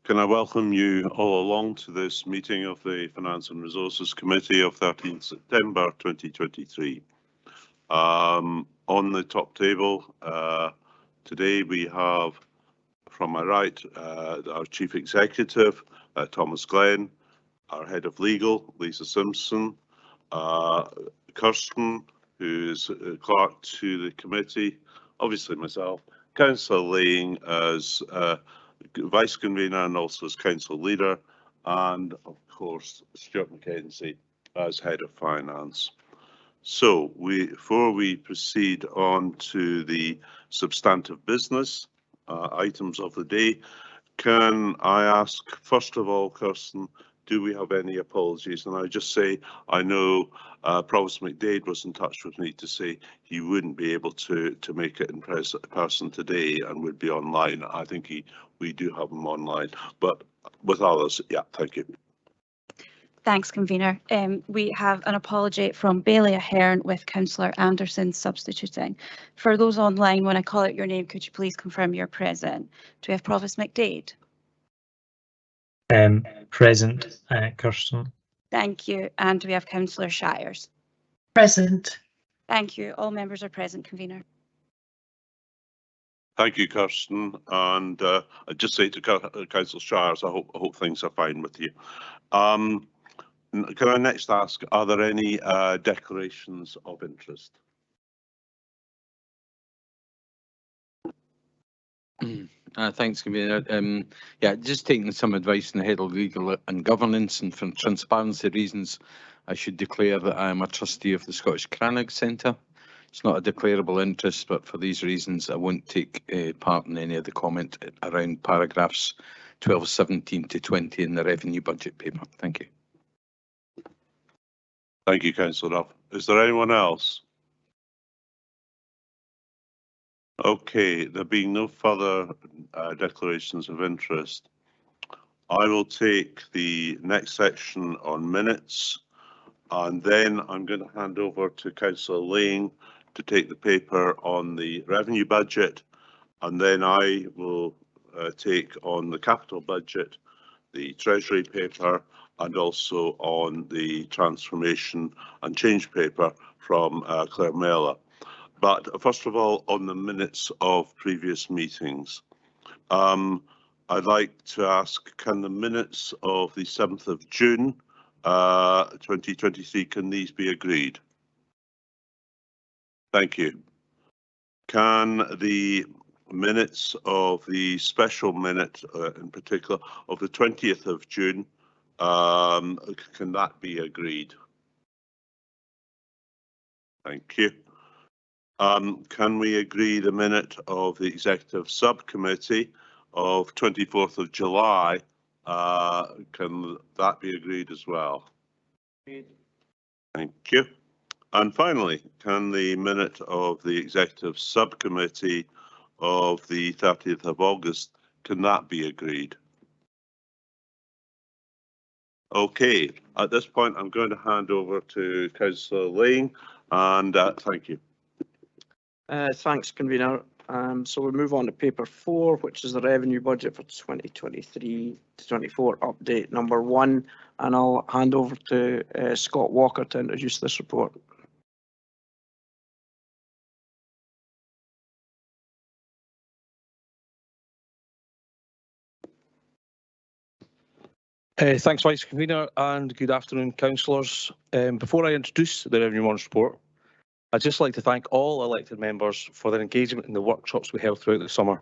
Can I welcome you all along to this meeting of the Finance and Resources Committee of 13th September 2023. On the top table today we have, from my right, our Chief Executive, Thomas Glenn, our Head of Legal, Lisa Simpson, Kirsten, who's clerk to the committee, obviously myself, Councillor Laing as Vice Convener and also as Council Leader, and of course Stuart Mackenzie as Head of Finance. So before we proceed on to the substantive business items of the day, can I ask first of all, Kirsten, do we have any apologies? And I just say, I know Provost McDade was in touch with me to say he wouldn't be able to make it in person today and would be online. I think we do have him online, but with others, yeah, thank you. Thanks, Convener. We have an apology from Bailey Ahern with Councillor Anderson substituting. For those online, when I call out your name, could you please confirm you're present? Do we have Provost McDade? Present, Kirsten. Thank you. And do we have Councillor Shires? Present. Thank you. All members are present, Convener. Thank you, Kirsten. And I'd just say to Councillor Shires, I hope things are fine with you. Can I next ask, are there any declarations of interest? Thanks, Convener. Yeah, just taking some advice in the Head of Legal and Governance, and for transparency reasons, I should declare that I am a trustee of the Scottish Cranach Centre. It's not a declarable interest, but for these reasons, I won't take part in any of the comment around paragraphs 12, 17 to 20 in the revenue budget paper. Thank you. Thank you, Councillor Duff. Is there anyone else? Okay, there being no further declarations of interest, I will take the next section on minutes, and then I'm going to hand over to Councillor Laing to take the paper on the revenue budget, and then I will take on the capital budget, the Treasury paper, and also on the transformation and change paper from Claire Mellor. But first of all, on the minutes of previous meetings, I'd like to ask, can the minutes of the 7th of June 2023, can these be agreed? Thank you. Can the minutes of the special minute, in particular, of the 20th of June, can that be agreed? Thank you. Can we agree the minute of the Executive Subcommittee of 24th of July? Can that be agreed as well? Thank you. And finally, can the minute of the Executive Subcommittee of the 30th of August, can that be agreed? Okay, at this point, I'm going to hand over to Councillor Laing, and thank you. Thanks, Convener. So we move on to paper 4, which is the revenue budget for 2023 to 24 update number 1, and I'll hand over to Scott Walker to introduce this report. Thanks, Vice Convener, and good afternoon, councillors. Before I introduce the Revenue Monitoring Report, I'd just like to thank all elected members for their engagement in the workshops we held throughout the summer.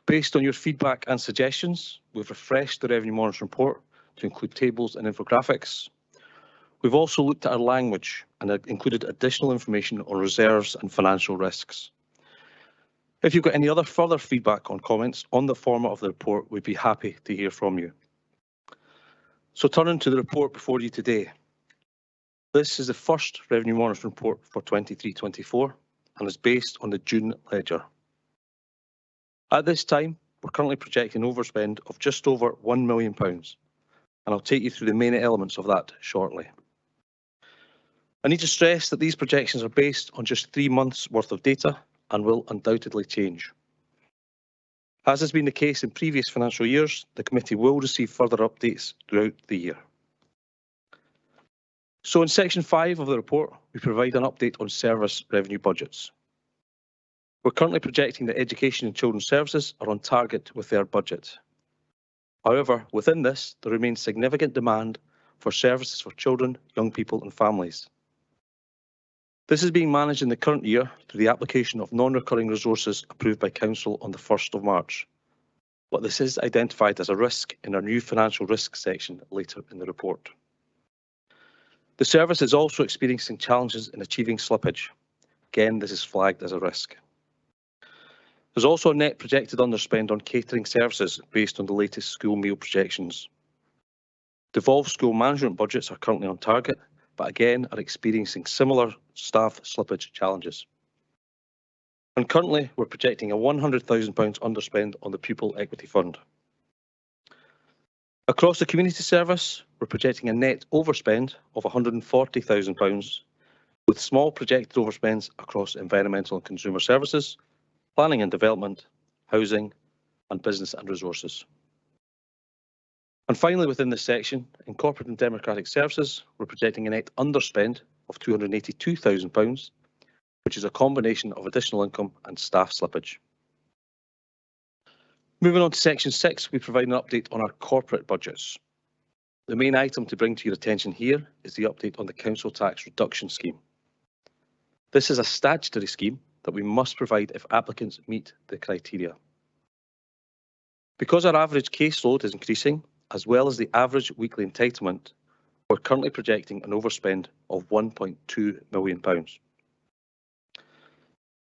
Based on your feedback and suggestions, we've refreshed the Revenue Monitoring Report to include tables and infographics. We've also looked at our language and included additional information on reserves and financial risks. If you've got any other further feedback or comments on the format of the report, we'd be happy to hear from you. So turning to the report before you today. This is the first Revenue Monitoring Report for 23-24 and is based on the June ledger. At this time, we're currently projecting overspend of just over £1 million, and I'll take you through the main elements of that shortly. I need to stress that these projections are based on just 3 months worth of data and will undoubtedly change. As has been the case in previous financial years, the committee will receive further updates throughout the year. So in section 5 of the report, we provide an update on service revenue budgets. We're currently projecting that education and children's services are on target with their budget. However, within this, there remains significant demand for services for children, young people and families. This is being managed in the current year through the application of non-recurring resources approved by Council on the 1st of March. But this is identified as a risk in our new financial risk section later in the report. The service is also experiencing challenges in achieving slippage. Again, this is flagged as a risk. There's also a net projected underspend on catering services based on the latest school meal projections. Devolved school management budgets are currently on target, but again are experiencing similar staff slippage challenges. And currently, we're projecting a £100,000 underspend on the Pupil Equity Fund. Across the community service, we're projecting a net overspend of £140,000, with small projected overspends across environmental and consumer services, planning and development, housing, and business and resources. And finally, within this section, in corporate and democratic services, we're projecting a net underspend of £282,000, which is a combination of additional income and staff slippage. Moving on to section 6, we provide an update on our corporate budgets. The main item to bring to your attention here is the update on the council tax reduction scheme. This is a statutory scheme that we must provide if applicants meet the criteria. Because our average caseload is increasing, as well as the average weekly entitlement, we're currently projecting an overspend of £1.2 million.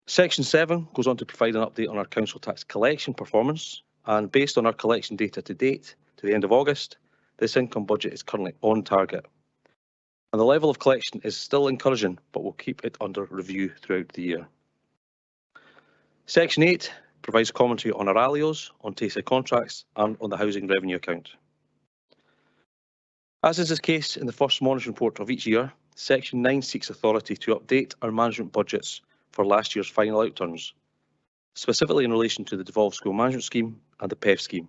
Section 7 goes on to provide an update on our council tax collection performance, and based on our collection data to date, to the end of August, this income budget is currently on target. And the level of collection is still encouraging, but we'll keep it under review throughout the year. Section 8 provides commentary on our ALIOs, on TASA contracts, and on the housing revenue account. As is the case in the first monitoring report of each year, Section 9 seeks authority to update our management budgets for last year's final outturns, specifically in relation to the devolved school management scheme and the PEF scheme,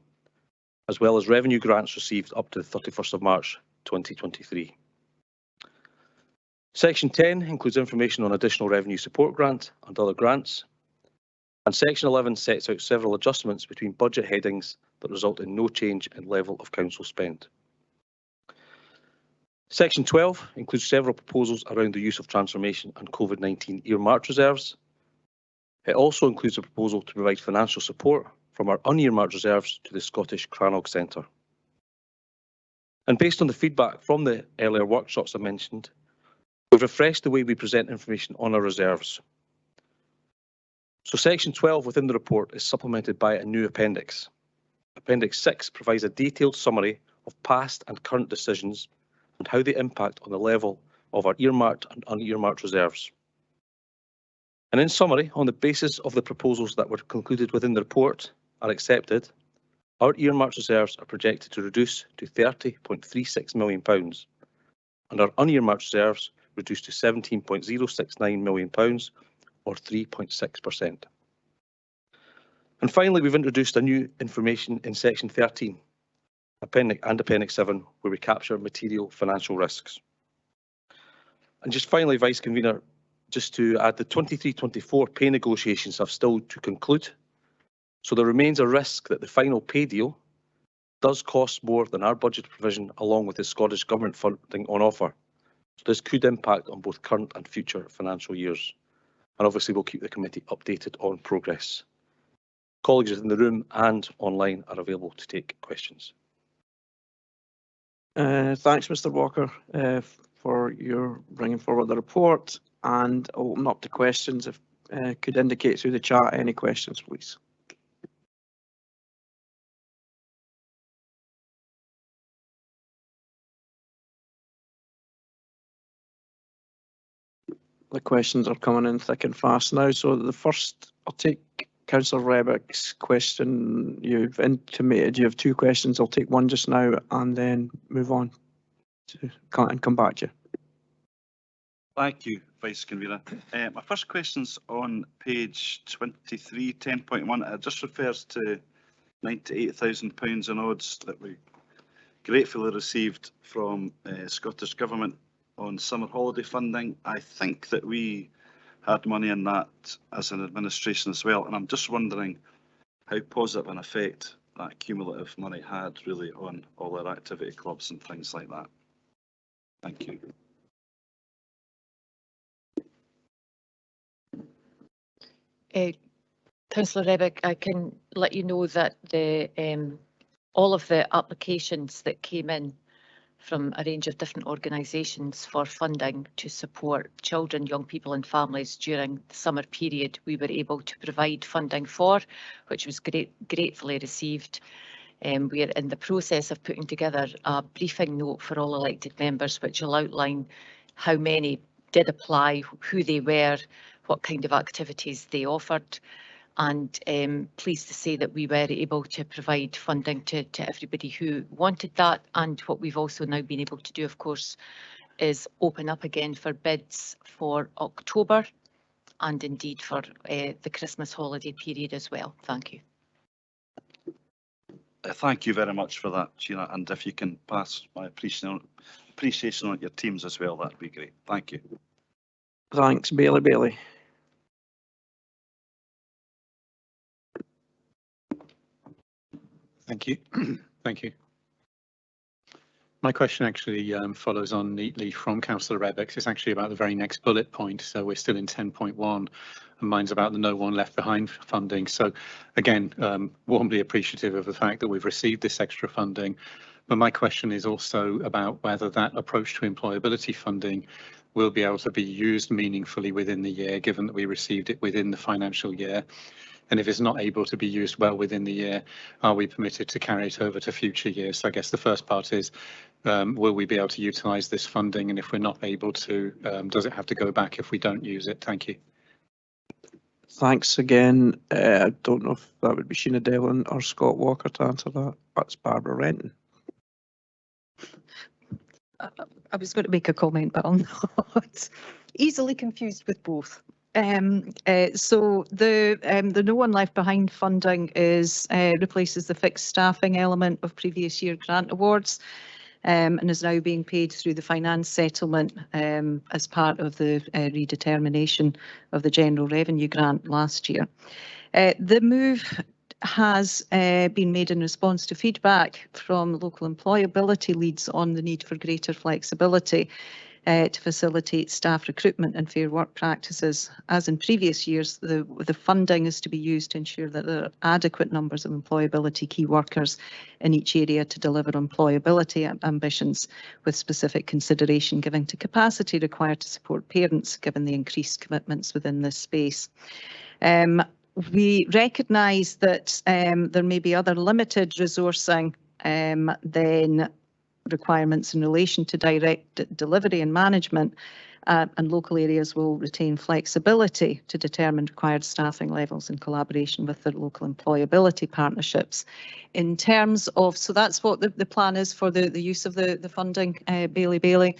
as well as revenue grants received up to the 31st of March 2023. Section 10 includes information on additional revenue support grant and other grants, and Section 11 sets out several adjustments between budget headings that result in no change in level of council spend. Section 12 includes several proposals around the use of transformation and COVID-19 earmarked reserves. It also includes a proposal to provide financial support from our unearmarked reserves to the Scottish Crannog Centre. And based on the feedback from the earlier workshops I mentioned, we've refreshed the way we present information on our reserves. So Section 12 within the report is supplemented by a new appendix. Appendix 6 provides a detailed summary of past and current decisions and how they impact on the level of our earmarked and unearmarked reserves. And in summary, on the basis of the proposals that were concluded within the report are accepted, our earmarked reserves are projected to reduce to £30.36 million, and our unearmarked reserves reduced to £17.069 million, or 3.6%. And finally, we've introduced a new information in Section 13, Appendix 7, where we capture material financial risks. And just finally, Vice Convener, just to add, the 23-24 pay negotiations have still to conclude. So there remains a risk that the final pay deal does cost more than our budget provision along with the Scottish Government funding on offer. So this could impact on both current and future financial years. And obviously we'll keep the committee updated on progress. Colleagues within the room and online are available to take questions. Thanks, Mr. Walker, for your bringing forward the report, and I'll open up to questions. If could indicate through the chat any questions, please. The questions are coming in thick and fast now. So the first, I'll take Councillor Rebick's question. You've intimated you have two questions. I'll take one just now and then move on to and come back to you. Thank you, Vice Convener. My first question's on page 23, 10.1. It just refers to £98,000 in odds that we gratefully received from Scottish Government on summer holiday funding. I think that we had money in that as an administration as well, and I'm just wondering how positive an effect that cumulative money had really on all our activity clubs and things like that. Thank you. Councillor Rebick, I can let you know that the all of the applications that came in from a range of different organisations for funding to support children, young people and families during the summer period, we were able to provide funding for, which was gratefully received. We are in the process of putting together a briefing note for all elected members, which will outline how many did apply, who they were, what kind of activities they offered. And pleased to say that we were able to provide funding to everybody who wanted that. And what we've also now been able to do, of course, is open up again for bids for October and indeed for the Christmas holiday period as well. Thank you. Thank you very much for that, Sheila, and if you can pass my appreciation on your teams as well, that'd be great. Thank you. Thanks, Bailey. Thank you. Thank you. My question actually follows on neatly from Councillor Rebick's. It's actually about the very next bullet point. So we're still in 10.1 and mine's about the No One Left Behind funding. So again, warmly appreciative of the fact that we've received this extra funding. But my question is also about whether that approach to employability funding will be able to be used meaningfully within the year, given that we received it within the financial year. And if it's not able to be used well within the year, are we permitted to carry it over to future years? So I guess the first part is, will we be able to utilise this funding? And if we're not able to, does it have to go back if we don't use it? Thank you. Thanks again. I don't know if that would be Sheena Devlin or Scott Walker to answer that. That's Barbara Renton. I was going to make a comment, but I'm not. Easily confused with both. So the No One Left Behind funding is replaces the fixed staffing element of previous year grant awards and is now being paid through the finance settlement as part of the redetermination of the general revenue grant last year. The move has been made in response to feedback from local employability leads on the need for greater flexibility to facilitate staff recruitment and fair work practices. As in previous years, the funding is to be used to ensure that there are adequate numbers of employability key workers in each area to deliver employability ambitions, with specific consideration given to capacity required to support parents, given the increased commitments within this space. We recognise that there may be other limited resourcing than requirements in relation to direct delivery and management, and local areas will retain flexibility to determine required staffing levels in collaboration with their local employability partnerships. In terms of, so that's what the plan is for the use of the funding, Bailey.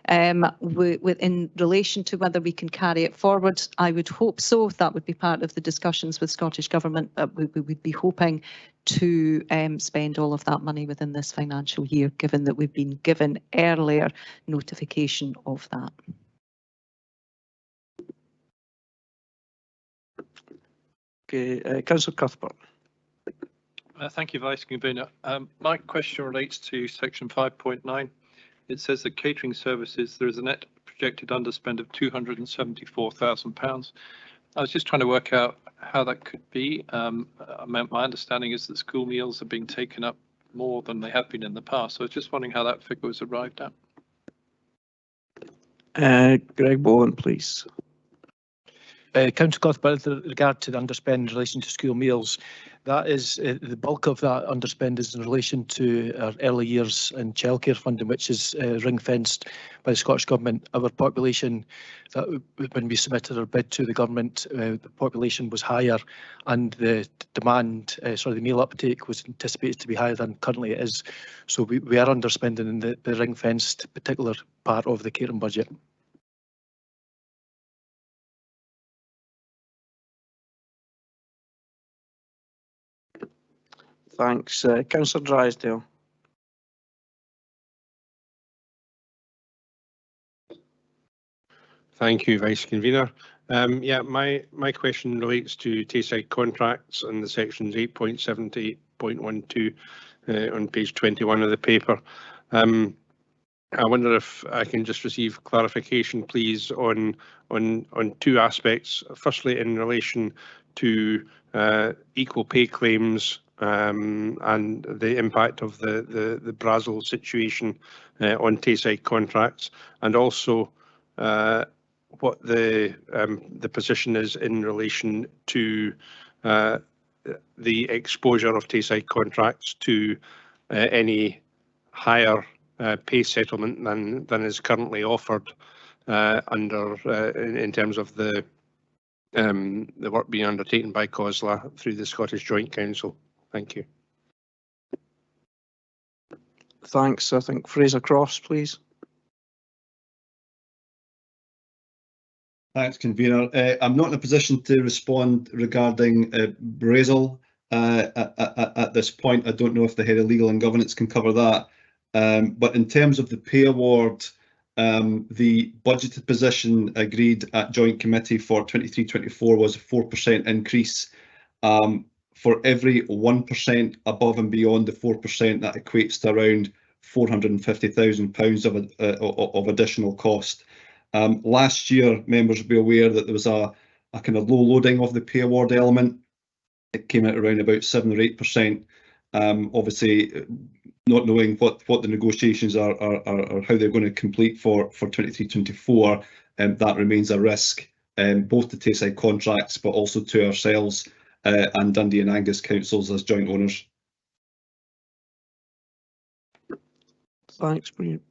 In relation to whether we can carry it forward, I would hope so. That would be part of the discussions with Scottish Government. We would be hoping to spend all of that money within this financial year, given that we've been given earlier notification of that. Okay, Councillor Cuthbert. Thank you, Vice Convener. My question relates to section 5.9. It says that catering services, there is a net projected underspend of £274,000. I was just trying to work out how that could be. My understanding is that school meals are being taken up more than they have been in the past. So I was just wondering how that figure was arrived at. Greg Bowen, please. Councillor Cuthbert, with regard to the underspend in relation to school meals, that is the bulk of that underspend is in relation to our early years and childcare funding, which is ring fenced by the Scottish Government. Our population, that when we submitted our bid to the government, the population was higher, and the demand, the meal uptake was anticipated to be higher than currently it is. So we are underspending in the ring fenced particular part of the catering budget. Thanks. Councillor Drysdale. Thank you, Vice Convener. Yeah, my question relates to Tayside contracts and the sections 8.7 to 8.12 on page 21 of the paper. I wonder if I can just receive clarification, please, on two aspects. Firstly, in relation to equal pay claims and the impact of the Brazil situation on Tayside contracts, and also what the position is in relation to the exposure of Tayside contracts to any higher pay settlement than is currently offered under in terms of the work being undertaken by COSLA through the Scottish Joint Council. Thank you. Thanks. I think Fraser Cross, please. Thanks, Convener. I'm not in a position to respond regarding Brazil at this point. I don't know if the head of legal and governance can cover that. But in terms of the pay award, the budgeted position agreed at Joint Committee for 23-24 was a 4% increase. For every 1% above and beyond the 4%, that equates to around £450,000 of additional cost. Last year, members will be aware that there was a kind of low loading of the pay award element. It came out around about 7 or 8%. Obviously, not knowing what the negotiations are or how they're going to complete for 23-24, that remains a risk, both to Tayside contracts, but also to ourselves and Dundee and Angus councils as joint owners. Thanks, Brian.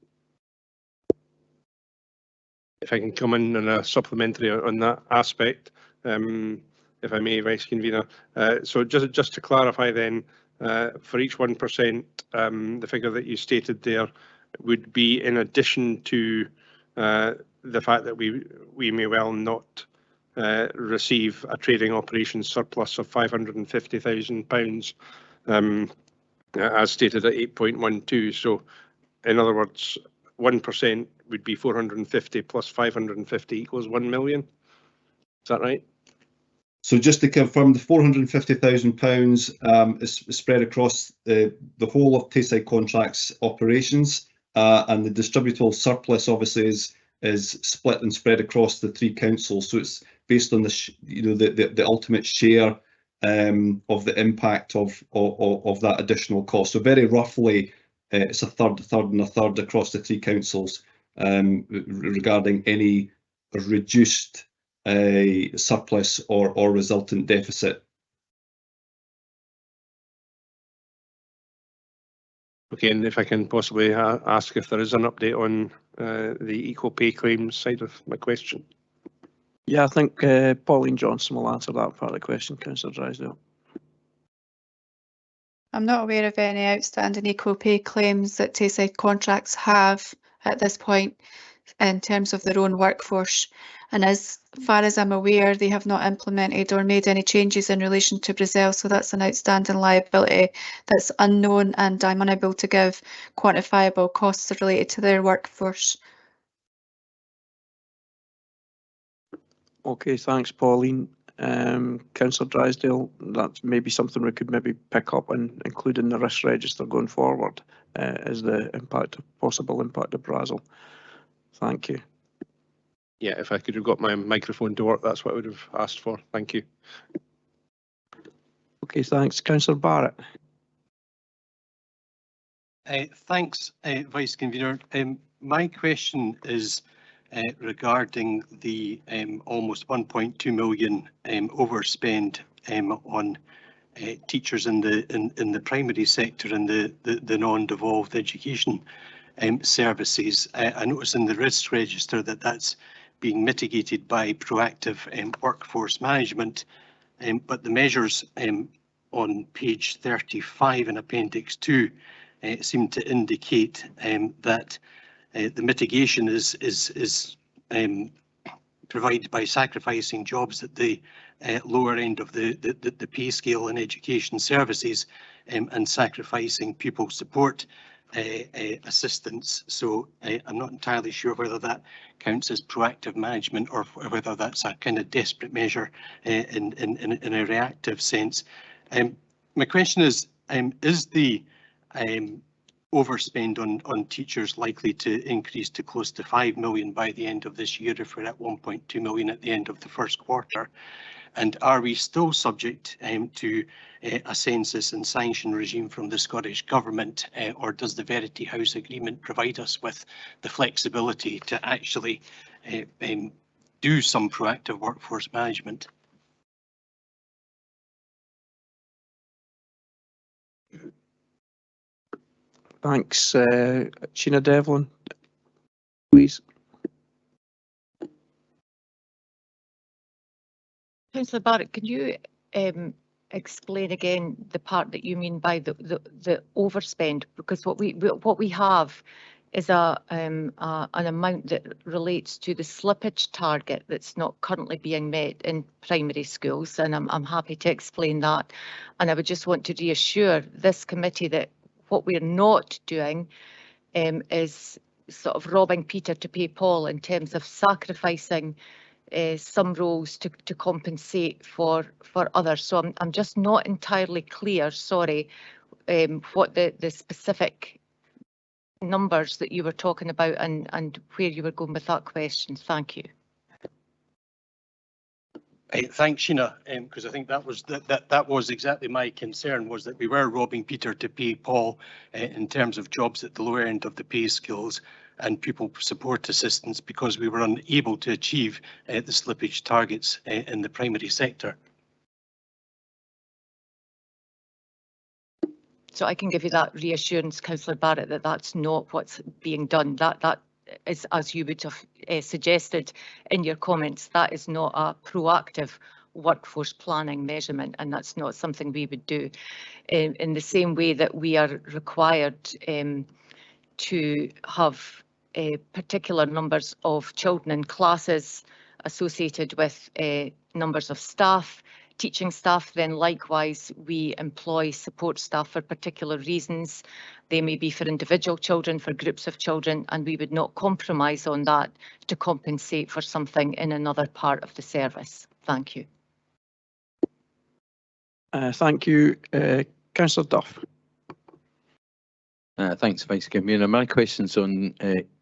If I can come in on a supplementary on that aspect, if I may, Vice Convener. So just to clarify then, for each 1%, the figure that you stated there would be in addition to the fact that we may well not receive a trading operations surplus of £550,000, as stated at 8.12. So, in other words, 1% would be 450 plus 550 equals 1 million. Is that right? So just to confirm, the £450,000 is spread across the whole of Tayside contracts operations, and the distributable surplus obviously is split and spread across the three councils. So it's based on the ultimate share of the impact of that additional cost. So very roughly, it's a third, and a third across the three councils regarding any reduced surplus or resultant deficit. Okay, and if I can possibly ask if there is an update on the equal pay claims side of my question. Yeah, I think Pauline Johnson will answer that part of the question, Councillor Drysdale. I'm not aware of any outstanding equal pay claims that Tayside contracts have at this point in terms of their own workforce. And as far as I'm aware, they have not implemented or made any changes in relation to Brazil. So that's an outstanding liability that's unknown, and I'm unable to give quantifiable costs related to their workforce. Okay, thanks, Pauline. Councillor Drysdale, that's maybe something we could maybe pick up and include in the risk register going forward, as the possible impact of Brazil. Thank you. Yeah, if I could have got my microphone to work, that's what I would have asked for. Thank you. Okay, thanks. Councillor Barrett. Thanks, Vice Convener. My question is regarding the almost 1.2 million overspend on teachers in the primary sector and the non-devolved education services. I notice in the risk register that that's being mitigated by proactive workforce management, but the measures on page 35 in Appendix 2 seem to indicate that the mitigation is provided by sacrificing jobs at the lower end of the pay scale in education services and sacrificing pupil support assistance. So I'm not entirely sure whether that counts as proactive management or whether that's a kind of desperate measure in a reactive sense. My question is the overspend on teachers likely to increase to close to 5 million by the end of this year if we're at 1.2 million at the end of the first quarter? And are we still subject to a census and sanction regime from the Scottish Government, or does the Verity House Agreement provide us with the flexibility to actually do some proactive workforce management? Thanks. Sheena Devlin, please. Councillor Barrett, can you explain again the part that you mean by the overspend? Because what we have is an amount that relates to the slippage target that's not currently being met in primary schools, and I'm happy to explain that. And I would just want to reassure this committee that what we're not doing is sort of robbing Peter to pay Paul in terms of sacrificing some roles to compensate for others. So I'm just not entirely clear, sorry, what the specific numbers that you were talking about and where you were going with that question. Thank you. Thanks, Sheena, because I think that was exactly my concern, was that we were robbing Peter to pay Paul in terms of jobs at the lower end of the pay scales and pupil support assistance, because we were unable to achieve the slippage targets in the primary sector. So I can give you that reassurance, Councillor Barrett, that that's not what's being done. That is, as you would have suggested in your comments, that is not a proactive workforce planning measurement, and that's not something we would do. In the same way that we are required to have particular numbers of children in classes associated with numbers of staff, teaching staff, then likewise we employ support staff for particular reasons. They may be for individual children, for groups of children, and we would not compromise on that to compensate for something in another part of the service. Thank you. Thank you. Councillor Duff. Thanks, Vice Convener. My question's on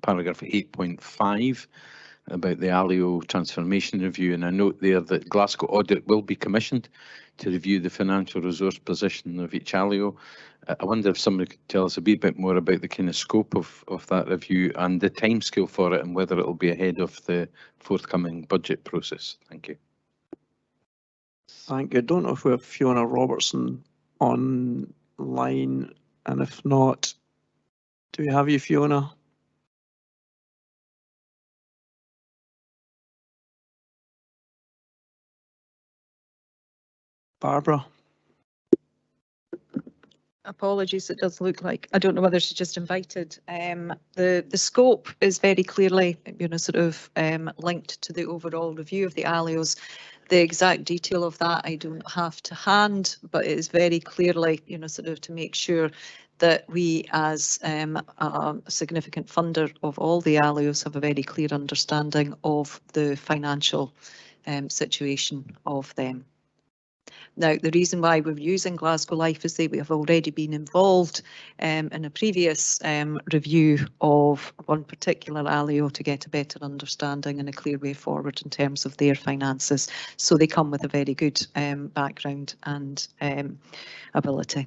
paragraph 8.5 about the ALIO transformation review, and I note there that Glasgow Audit will be commissioned to review the financial resource position of each ALIO. I wonder if somebody could tell us a wee bit more about the kind of scope of that review and the timescale for it, and whether it will be ahead of the forthcoming budget process. Thank you. Thank you. I don't know if we have Fiona Robertson online, and if not, do we have you, Fiona? Barbara? Apologies, it does look like, I don't know whether she's just invited. The scope is very clearly, sort of linked to the overall review of the ALIOs. The exact detail of that I don't have to hand, but it is very clearly, sort of to make sure that we, as a significant funder of all the ALIOs, have a very clear understanding of the financial situation of them. Now, the reason why we're using Glasgow Life is that we have already been involved in a previous review of one particular ALIO to get a better understanding and a clear way forward in terms of their finances. So they come with a very good background and ability.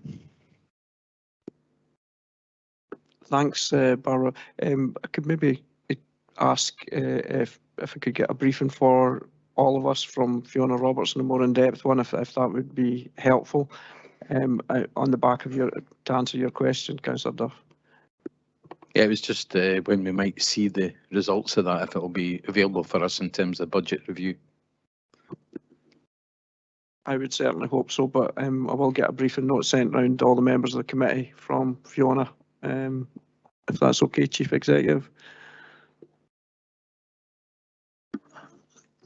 Thanks, Barbara. I could maybe ask if I could get a briefing for all of us from Fiona Robertson, a more in-depth one, if that would be helpful, on the back of to answer your question, Councillor Duff. Yeah, it was just when we might see the results of that, if it will be available for us in terms of budget review. I would certainly hope so, but I will get a briefing note sent round to all the members of the committee from Fiona, if that's okay, Chief Executive.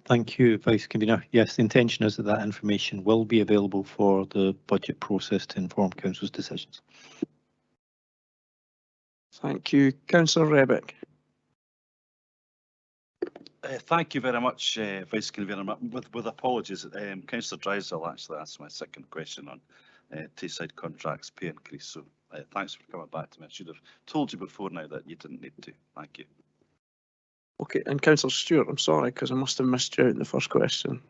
Thank you, Vice Convener. Yes, the intention is that that information will be available for the budget process to inform Council's decisions. Thank you. Councillor Rebick. Thank you very much, Vice Convener. With apologies, Councillor Drysdale actually asked my second question on Tayside contracts pay increase. So thanks for coming back to me. I should have told you before now that you didn't need to. Thank you. Okay, and Councillor Stewart, I'm sorry because I must have missed you out in the first question.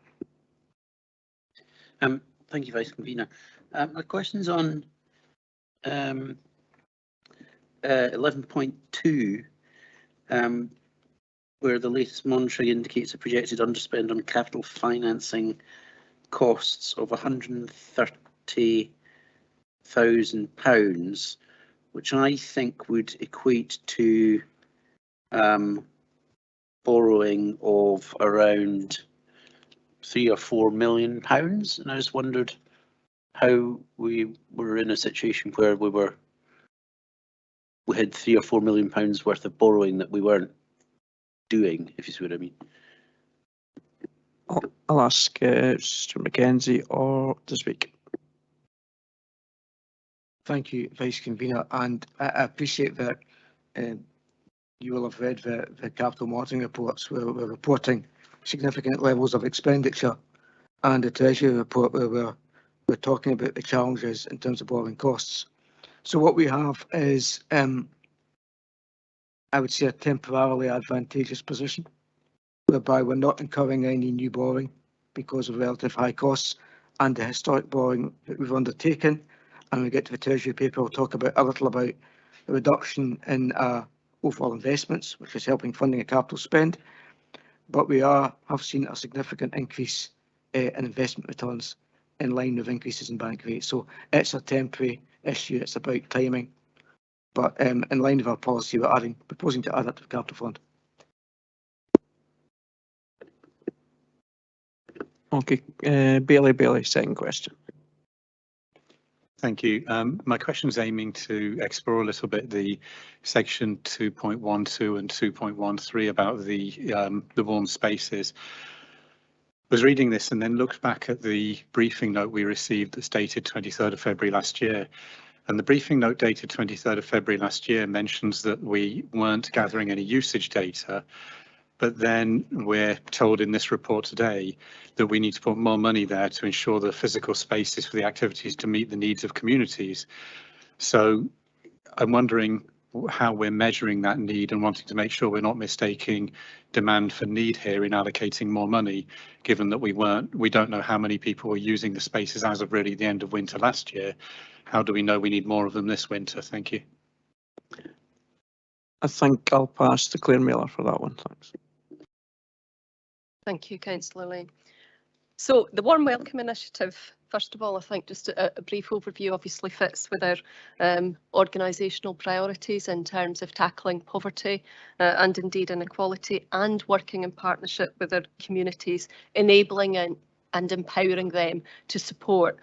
Thank you, Vice Convener. My question's on 11.2, where the latest monitoring indicates a projected underspend on capital financing costs of £130,000, which I think would equate to borrowing of around £3 or £4 million. And I just wondered how we were in a situation where we had £3 or £4 million worth of borrowing that we weren't doing, if you see what I mean. I'll ask Mr. Mackenzie or to speak. Thank you, Vice Convener, and I appreciate that you will have read the capital monitoring reports where we're reporting significant levels of expenditure, and the Treasury report where we're talking about the challenges in terms of borrowing costs. So what we have is, I would say, a temporarily advantageous position, whereby we're not incurring any new borrowing because of relative high costs and the historic borrowing that we've undertaken. And we get to the Treasury paper, we'll talk a little about the reduction in overall investments, which is helping funding a capital spend. But we have seen a significant increase in investment returns in line with increases in bank rates. So it's a temporary issue, it's about timing. But in line with our policy, we're proposing to add that to the capital fund. Okay, Bailey, second question. Thank you. My question is aiming to explore a little bit the section 2.12 and 2.13 about the warm spaces. I was reading this and then looked back at the briefing note we received that's dated 23rd of February last year. And the briefing note dated 23rd of February last year mentions that we weren't gathering any usage data. But then we're told in this report today that we need to put more money there to ensure the physical spaces for the activities to meet the needs of communities. So I'm wondering how we're measuring that need and wanting to make sure we're not mistaking demand for need here in allocating more money, given that we don't know how many people were using the spaces as of really the end of winter last year. How do we know we need more of them this winter? Thank you. I think I'll pass to Claire Miller for that one. Thanks. Thank you, Councillor Lane. So the Warm Welcome Initiative, first of all, I think just a brief overview obviously fits with our organisational priorities in terms of tackling poverty and indeed inequality, and working in partnership with our communities, enabling and empowering them to support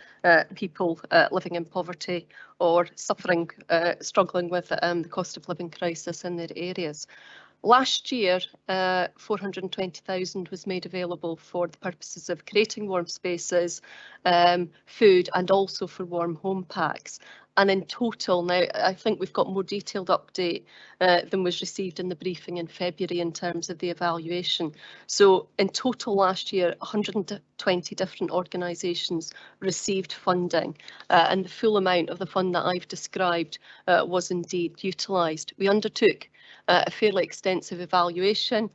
people living in poverty or struggling with the cost of living crisis in their areas. Last year, 420,000 was made available for the purposes of creating warm spaces, food, and also for warm home packs. And in total, now I think we've got more detailed update than was received in the briefing in February in terms of the evaluation. So in total last year, 120 different organisations received funding, and the full amount of the fund that I've described was indeed utilised. We undertook a fairly extensive evaluation.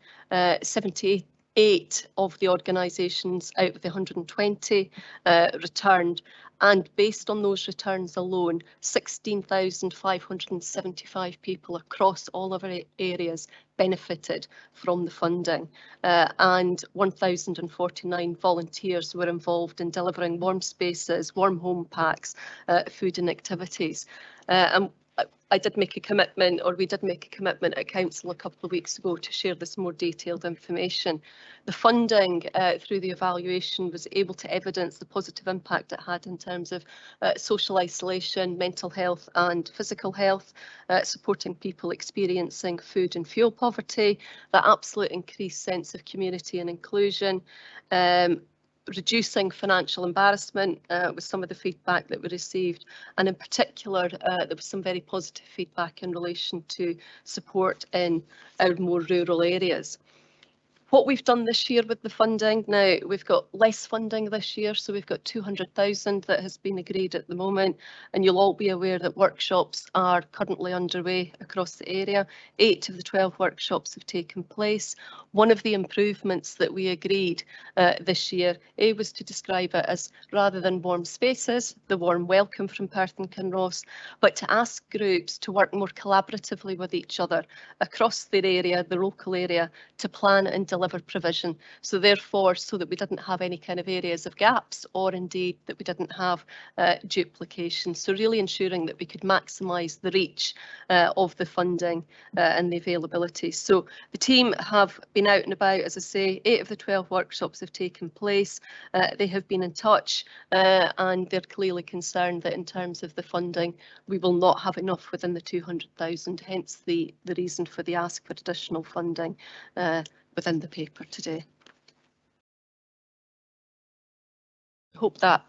78 of the organisations out of the 120 returned, and based on those returns alone, 16,575 people across all of our areas benefited from the funding, and 1,049 volunteers were involved in delivering warm spaces, warm home packs, food and activities. And I did make a commitment, or we did make a commitment at council a couple of weeks ago to share this more detailed information. The funding through the evaluation was able to evidence the positive impact it had in terms of social isolation, mental health and physical health, supporting people experiencing food and fuel poverty, that absolute increased sense of community and inclusion, reducing financial embarrassment was some of the feedback that we received, and in particular there was some very positive feedback in relation to support in our more rural areas. What we've done this year with the funding, now we've got less funding this year, so we've got 200,000 that has been agreed at the moment, and you'll all be aware that workshops are currently underway across the area. 8 of the 12 workshops have taken place. One of the improvements that we agreed this year was to describe it as, rather than warm spaces, the warm welcome from Perth and Kinross, but to ask groups to work more collaboratively with each other across their area, the local area, to plan and deliver provision. So therefore, so that we didn't have any kind of areas of gaps, or indeed that we didn't have duplication. So really ensuring that we could maximise the reach of the funding and the availability. So the team have been out and about, as I say. 8 of the 12 workshops have taken place. They have been in touch and they're clearly concerned that in terms of the funding, we will not have enough within the 200,000, hence the reason for the ask for additional funding within the paper today. I hope that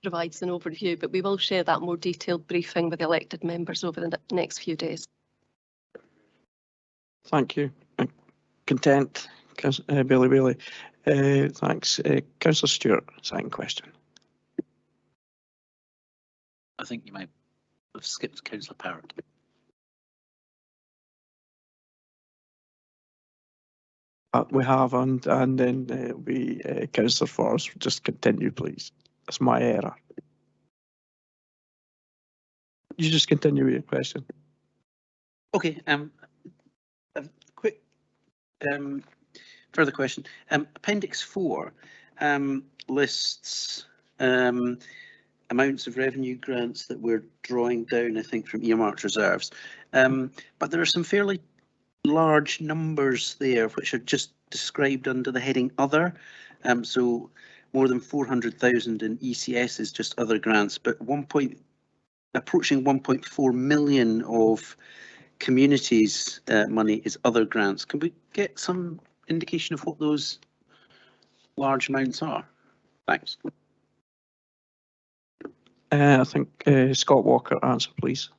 provides an overview, but we will share that more detailed briefing with elected members over the next few days. Thank you. Content, Bailey. Thanks. Councillor Stewart, second question. I think you might have skipped Councillor Parrott. We have, and then it'll be Councillor Forrest. Just continue, please. That's my error. You just continue with your question. Okay. A quick further question. Appendix 4 lists amounts of revenue grants that we're drawing down, I think, from earmarked reserves. But there are some fairly large numbers there which are just described under the heading Other. So more than 400,000 in ECS is just other grants, but approaching 1.4 million of communities money is other grants. Can we get some indication of what those large amounts are? Thanks. I think Scott Walker, answer please.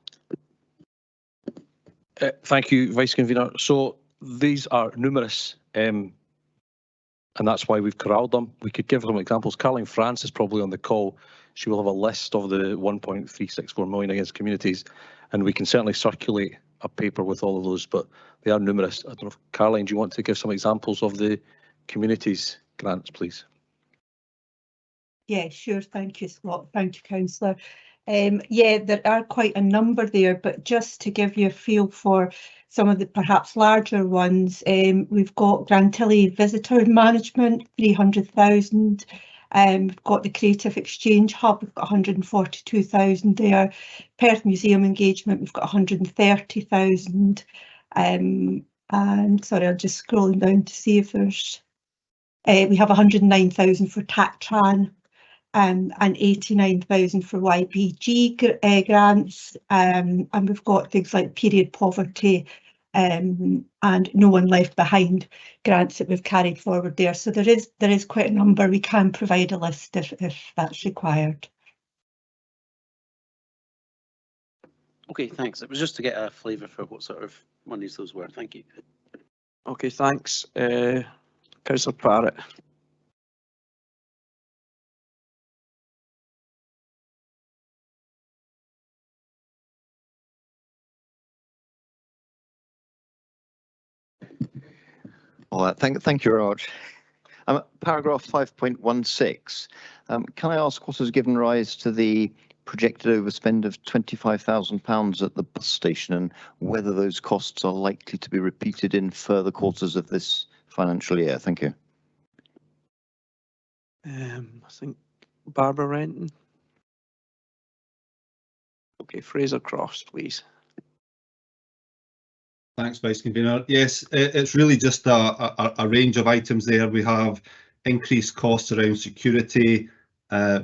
Thank you, Vice Convener. So these are numerous, and that's why we've corralled them. We could give them examples. Caroline France is probably on the call. She will have a list of the 1.364 million against communities, and we can certainly circulate a paper with all of those, but they are numerous. I don't know if, Caroline, do you want to give some examples of the communities grants, please? Yeah, sure. Thank you, Scott. Thank you, Councillor. Yeah, there are quite a number there, but just to give you a feel for some of the perhaps larger ones, we've got Grantilly Visitor Management, 300,000. We've got the Creative Exchange Hub, we've got 142,000 there. Perth Museum Engagement, we've got 130,000. And sorry, I'm just scrolling down to see if there's. We have 109,000 for TACTRAN. And 89,000 for YPG grants, and we've got things like period poverty and No One Left Behind grants that we've carried forward there. So there is quite a number. We can provide a list if that's required. Okay, thanks. It was just to get a flavour for what sort of monies those were. Thank you. Okay, thanks. Councillor Parrott. Well, thank you, Raj. Paragraph 5.16. Can I ask what has given rise to the projected overspend of £25,000 at the bus station, and whether those costs are likely to be repeated in further quarters of this financial year? Thank you. I think Barbara Renton. Okay, Fraser Crofts, please. Thanks, Vice Convener. Yes, it's really just a range of items there. We have increased costs around security,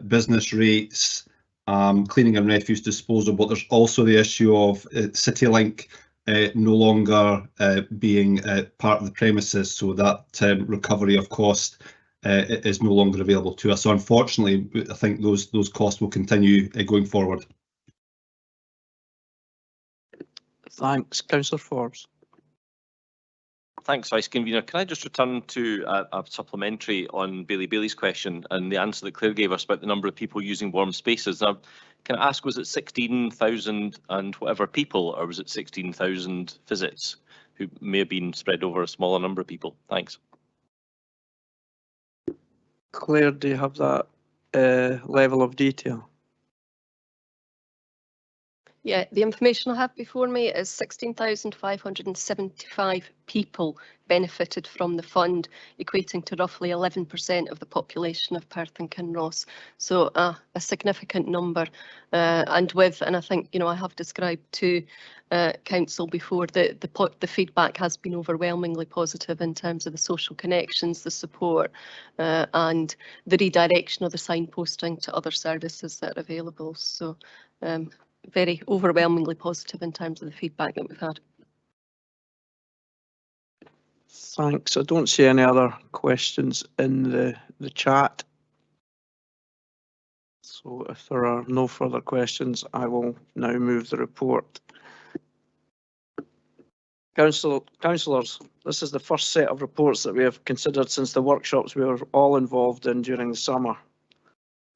business rates, cleaning and refuse disposal, but there's also the issue of CityLink no longer being part of the premises, so that recovery of cost is no longer available to us. So unfortunately, I think those costs will continue going forward. Thanks, Councillor Forbes. Thanks, Vice Convener. Can I just return to a supplementary on Bailey's question and the answer that Claire gave us about the number of people using warm spaces? Now, can I ask, was it 16,000 and whatever people, or was it 16,000 visits who may have been spread over a smaller number of people? Thanks. Claire, do you have that level of detail? Yeah, the information I have before me is 16,575 people benefited from the fund, equating to roughly 11% of the population of Perth and Kinross. So a significant number, and I think, you know, I have described to council before that the feedback has been overwhelmingly positive in terms of the social connections, the support, and the redirection of the signposting to other services that are available. So very overwhelmingly positive in terms of the feedback that we've had. Thanks. I don't see any other questions in the chat. So if there are no further questions, I will now move the report. Councillors, this is the first set of reports that we have considered since the workshops we were all involved in during the summer.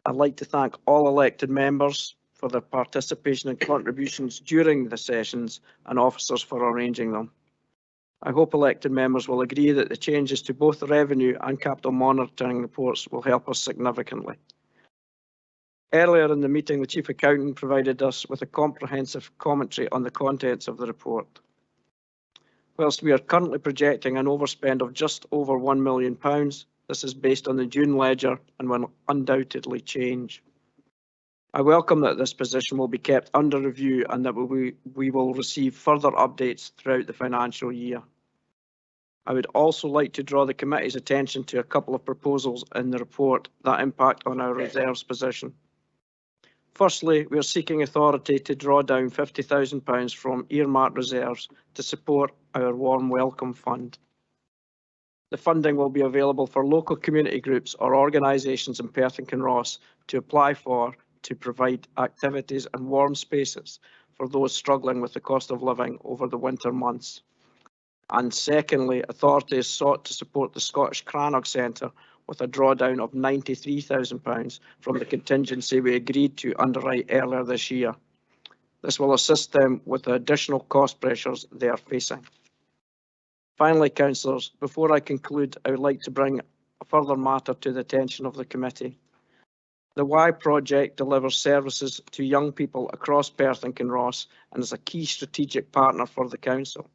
I'd like to thank all elected members for their participation and contributions during the sessions, and officers for arranging them. I hope elected members will agree that the changes to both the revenue and capital monitoring reports will help us significantly. Earlier in the meeting, the Chief Accountant provided us with a comprehensive commentary on the contents of the report. Whilst we are currently projecting an overspend of just over £1 million, this is based on the June ledger and will undoubtedly change. I welcome that this position will be kept under review and that we will receive further updates throughout the financial year. I would also like to draw the committee's attention to a couple of proposals in the report that impact on our reserves position. Firstly, we are seeking authority to draw down £50,000 from earmarked reserves to support our Warm Welcome Fund. The funding will be available for local community groups or organisations in Perth and Kinross to apply for to provide activities and warm spaces for those struggling with the cost of living over the winter months. And secondly, authority is sought to support the Scottish Crannog Centre with a drawdown of £93,000 from the contingency we agreed to underwrite earlier this year. This will assist them with the additional cost pressures they are facing. Finally, councillors, before I conclude, I would like to bring a further matter to the attention of the committee. The Y project delivers services to young people across Perth and Kinross and is a key strategic partner for the council.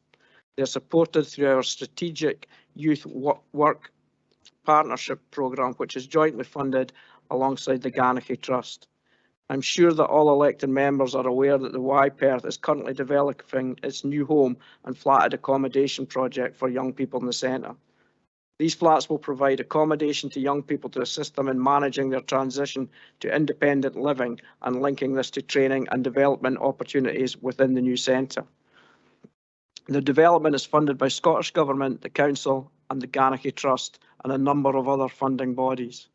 They are supported through our strategic youth work partnership programme, which is jointly funded alongside the Ganachie Trust. I'm sure that all elected members are aware that the Y Perth is currently developing its new home and flatted accommodation project for young people in the centre. These flats will provide accommodation to young people to assist them in managing their transition to independent living and linking this to training and development opportunities within the new centre. The development is funded by Scottish Government, the Council and the Ganachie Trust and a number of other funding bodies.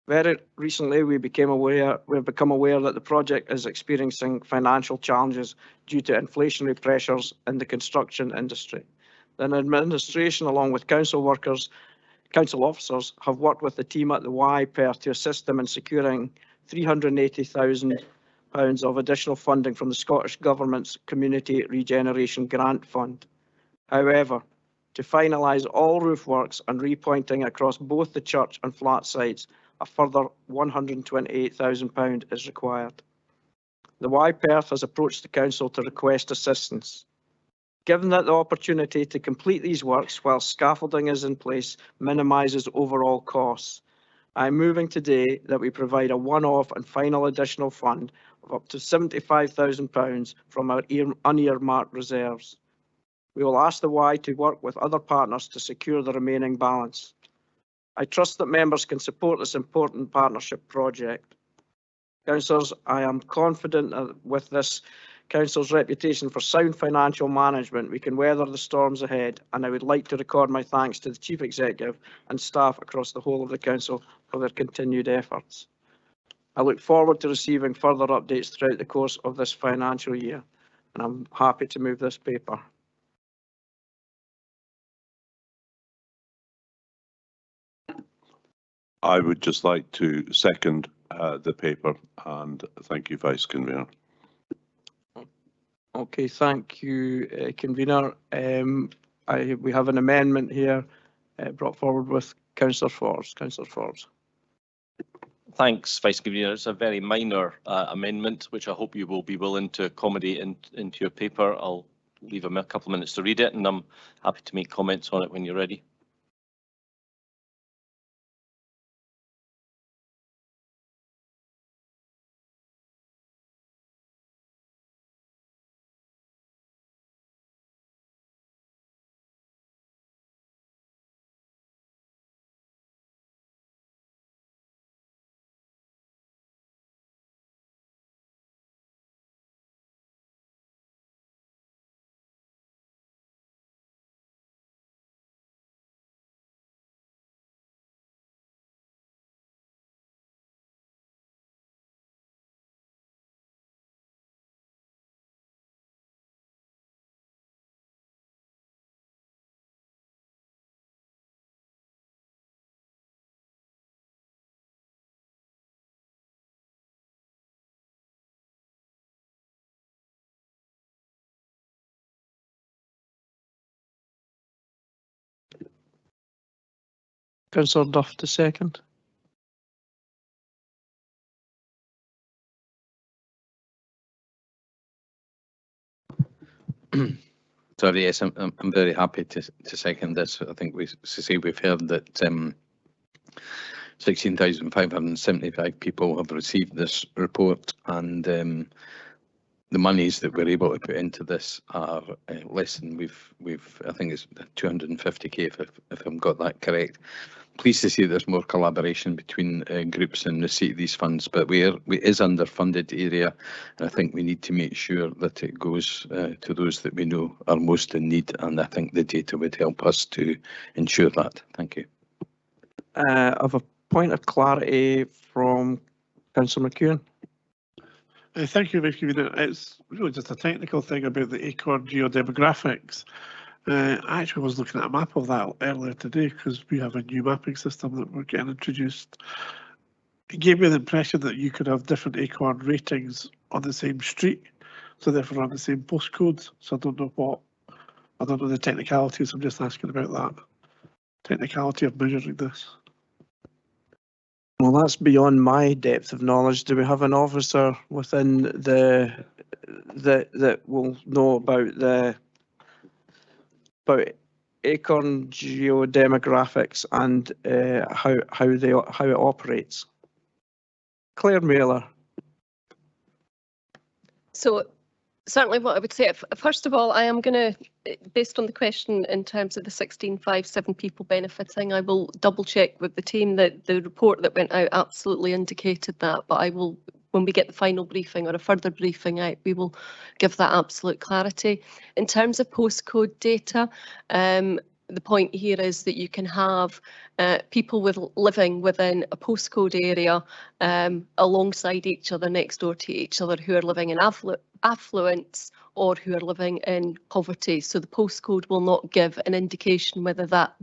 Very recently, we've become aware that the project is experiencing financial challenges due to inflationary pressures in the construction industry. The administration, along with council officers, have worked with the team at the Y Perth to assist them in securing £380,000 of additional funding from the Scottish Government's Community Regeneration Grant Fund. However, to finalise all roof works and repointing across both the church and flat sites, a further £128,000 is required. The Y Perth has approached the council to request assistance. Given that the opportunity to complete these works while scaffolding is in place minimises overall costs, I am moving today that we provide a one-off and final additional fund of up to £75,000 from our unearmarked reserves. We will ask the Y to work with other partners to secure the remaining balance. I trust that members can support this important partnership project. Councillors, I am confident that with this Council's reputation for sound financial management, we can weather the storms ahead, and I would like to record my thanks to the Chief Executive and staff across the whole of the Council for their continued efforts. I look forward to receiving further updates throughout the course of this financial year, and I'm happy to move this paper. I would just like to second the paper and thank you, Vice Convener. Okay, thank you, Convener. We have an amendment here brought forward with Councillor Forbes. Councillor Forbes. Thanks, Vice Convener. It's a very minor amendment, which I hope you will be willing to accommodate into your paper. I'll leave a couple of minutes to read it, and I'm happy to make comments on it when you're ready. Councillor Duff to second. Sorry, yes, I'm very happy to second this. I think we've heard that 16,575 people have received this report, and the monies that we're able to put into this are less than I think it's 250k if I've got that correct. Pleased to see there's more collaboration between groups in receipt of these funds, but it is underfunded area, and I think we need to make sure that it goes to those that we know are most in need, and I think the data would help us to ensure that. Thank you. I have a point of clarity from Councillor McEwen. Thank you, Vice Convener. It's really just a technical thing about the ACORN geodemographics. I actually was looking at a map of that earlier today because we have a new mapping system that we're getting introduced. It gave me the impression that you could have different ACORN ratings on the same street, so therefore on the same postcode. So I don't know the technicalities. I'm just asking about that technicality of measuring this. Well, that's beyond my depth of knowledge. Do we have an officer within that will know about ACORN geodemographics and how it operates? Claire Mailer. So certainly what I would say, first of all, I am going to, based on the question in terms of the 16,507 people benefiting, I will double check with the team that the report that went out absolutely indicated that, but I will, when we get the final briefing or a further briefing out, we will give that absolute clarity. In terms of postcode data, the point here is that you can have people living within a postcode area alongside each other, next door to each other, who are living in affluence or who are living in poverty. So the postcode will not give an indication whether that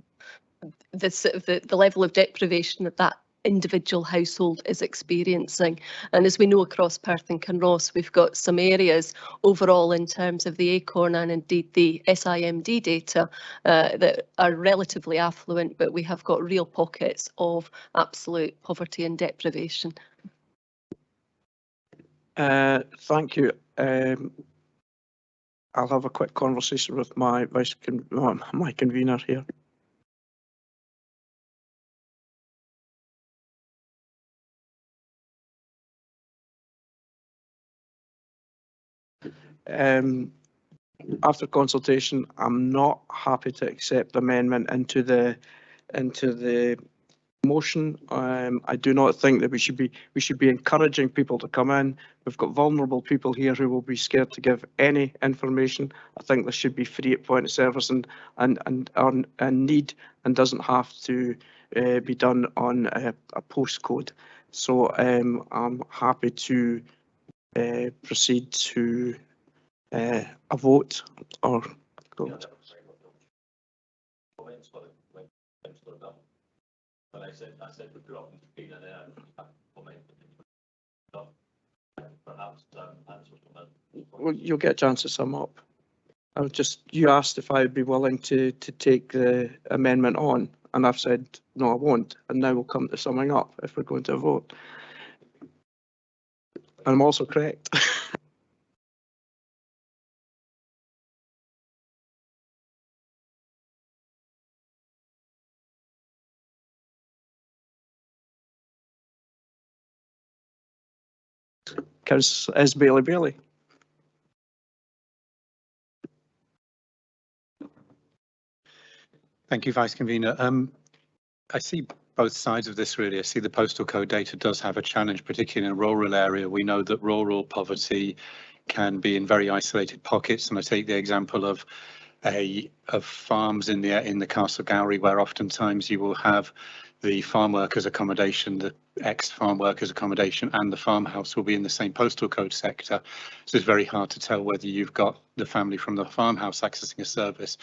the level of deprivation that individual household is experiencing. And as we know across Perth and Kinross, we've got some areas overall in terms of the ACORN and indeed the SIMD data that are relatively affluent, but we have got real pockets of absolute poverty and deprivation. Thank you. I'll have a quick conversation with my my convener here. After consultation, I'm not happy to accept the amendment into the motion. I do not think that we should be encouraging people to come in. We've got vulnerable people here who will be scared to give any information. I think this should be free at point of service and need, and doesn't have to be done on a postcode. So I'm happy to proceed to a vote or go. I said we grew up in Spain and perhaps answer from it. Well, you'll get a chance to sum up. You asked if I would be willing to take the amendment on, and I've said no, I won't. And now we'll come to summing up if we're going to vote. And I'm also correct. Because as Bailey. Thank you, Vice Convener. I see both sides of this really. I see the postal code data does have a challenge, particularly in a rural area. We know that rural poverty can be in very isolated pockets, and I take the example of farms in the Castle Gowrie, where oftentimes you will have the farm workers accommodation, the ex-farm workers accommodation, and the farmhouse will be in the same postal code sector. So it's very hard to tell whether you've got the family from the farmhouse accessing a service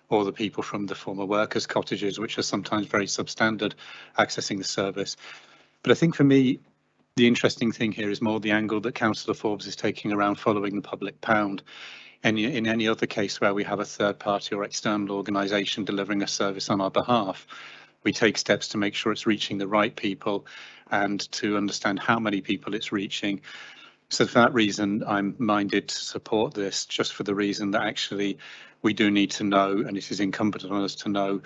or the people from the former workers' cottages, which are sometimes very substandard, accessing the service. But I think for me, the interesting thing here is more the angle that Councillor Forbes is taking around following the public pound. And in any other case where we have a third party or external organisation delivering a service on our behalf, we take steps to make sure it's reaching the right people and to understand how many people it's reaching. So for that reason, I'm minded to support this, just for the reason that actually we do need to know, and it is incumbent on us to know,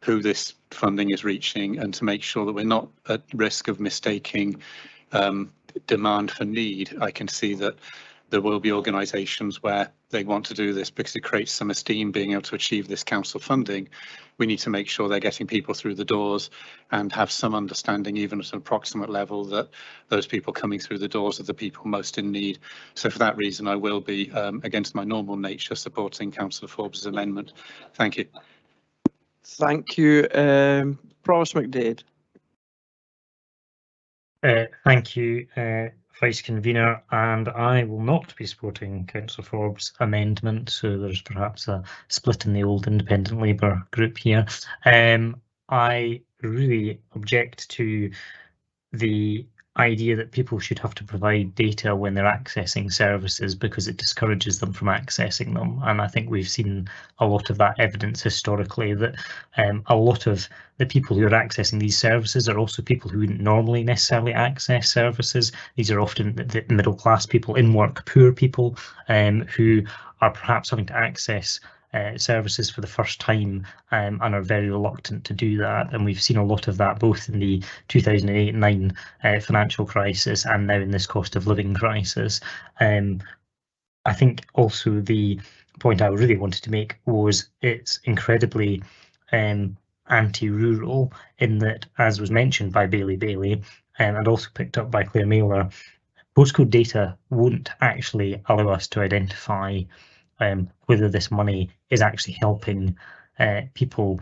who this funding is reaching, and to make sure that we're not at risk of mistaking demand for need. I can see that there will be organisations where they want to do this because it creates some esteem being able to achieve this council funding. We need to make sure they're getting people through the doors and have some understanding, even at an approximate level, that those people coming through the doors are the people most in need. So for that reason, I will be, against my normal nature, supporting Councillor Forbes' amendment. Thank you. Thank you. Provost McDade. Thank you, Vice Convener, and I will not be supporting Councillor Forbes' amendment, so there's perhaps a split in the old Independent Labour group here. I really object to the idea that people should have to provide data when they're accessing services because it discourages them from accessing them. And I think we've seen a lot of that evidence historically, that a lot of the people who are accessing these services are also people who wouldn't normally necessarily access services. These are often the middle class people, in work poor people, who are perhaps having to access services for the first time and are very reluctant to do that. And we've seen a lot of that both in the 2008-9 financial crisis and now in this cost of living crisis. I think also the point I really wanted to make was it's incredibly anti-rural in that, as was mentioned by Bailey and also picked up by Claire Mailer, postcode data won't actually allow us to identify whether this money is actually helping people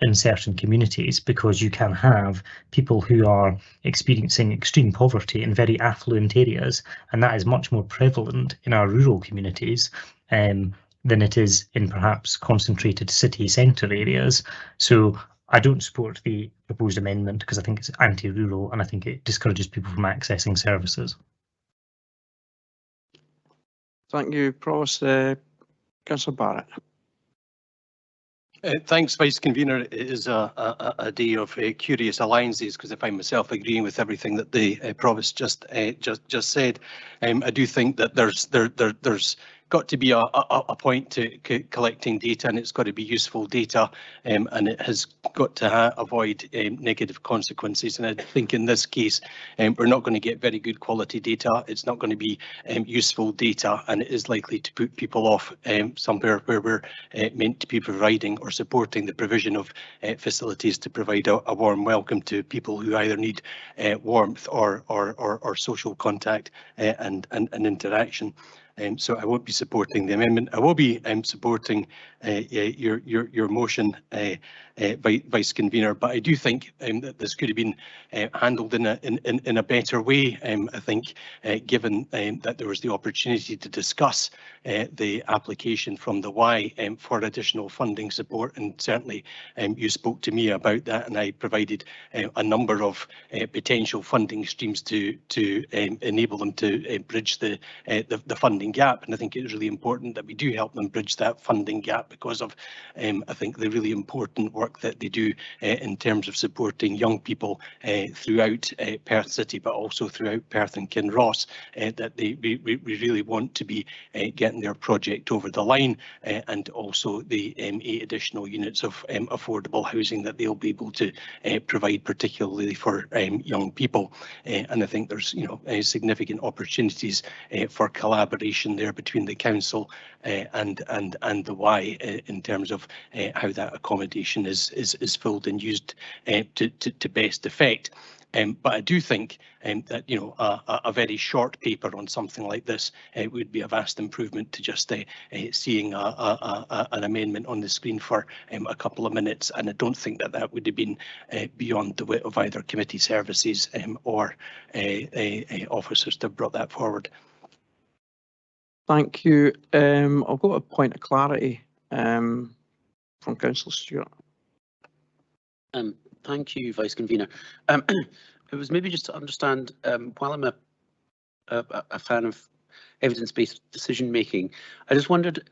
in certain communities, because you can have people who are experiencing extreme poverty in very affluent areas, and that is much more prevalent in our rural communities than it is in perhaps concentrated city centre areas. So I don't support the proposed amendment because I think it's anti-rural and I think it discourages people from accessing services. Thank you, Provost. Councillor Barrett. Thanks, Vice Convener. It is a day of curious alliances, because I find myself agreeing with everything that the Provost just said. I do think that there's got to be a point to collecting data, and it's got to be useful data, and it has got to avoid negative consequences. And I think in this case, we're not going to get very good quality data. It's not going to be useful data, and it is likely to put people off somewhere where we're meant to be providing or supporting the provision of facilities to provide a warm welcome to people who either need warmth or social contact and interaction. So I won't be supporting the amendment. I will be supporting your motion, Vice Convener, but I do think that this could have been handled in a better way. I think, given that there was the opportunity to discuss the application from the Y for additional funding support, and certainly you spoke to me about that, and I provided a number of potential funding streams to enable them to bridge the funding gap. And I think it's really important that we do help them bridge that funding gap because of, I think, the really important work that they do in terms of supporting young people throughout Perth City, but also throughout Perth and Kinross, that we really want to be getting their project over the line, and also the 8 additional units of affordable housing that they'll be able to provide, particularly for young people. And I think there's, significant opportunities for collaboration there between the council and the Y in terms of how that accommodation is filled and used to best effect. But I do think that a very short paper on something like this would be a vast improvement to just seeing an amendment on the screen for a couple of minutes, and I don't think that would have been beyond the wit of either committee services or officers to have brought that forward. Thank you. I've got a point of clarity from Councillor Stewart. Thank you, Vice Convener. It was maybe just to understand, while I'm a fan of evidence-based decision making, I just wondered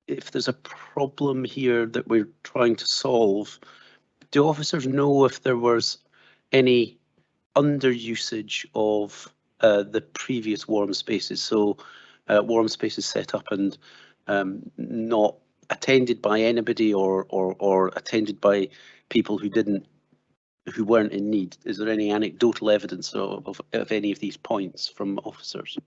if there's a problem here that we're trying to solve. Do officers know if there was any underusage of the previous warm spaces? So warm spaces set up and not attended by anybody, or attended by people who weren't in need. Is there any anecdotal evidence of any of these points from officers?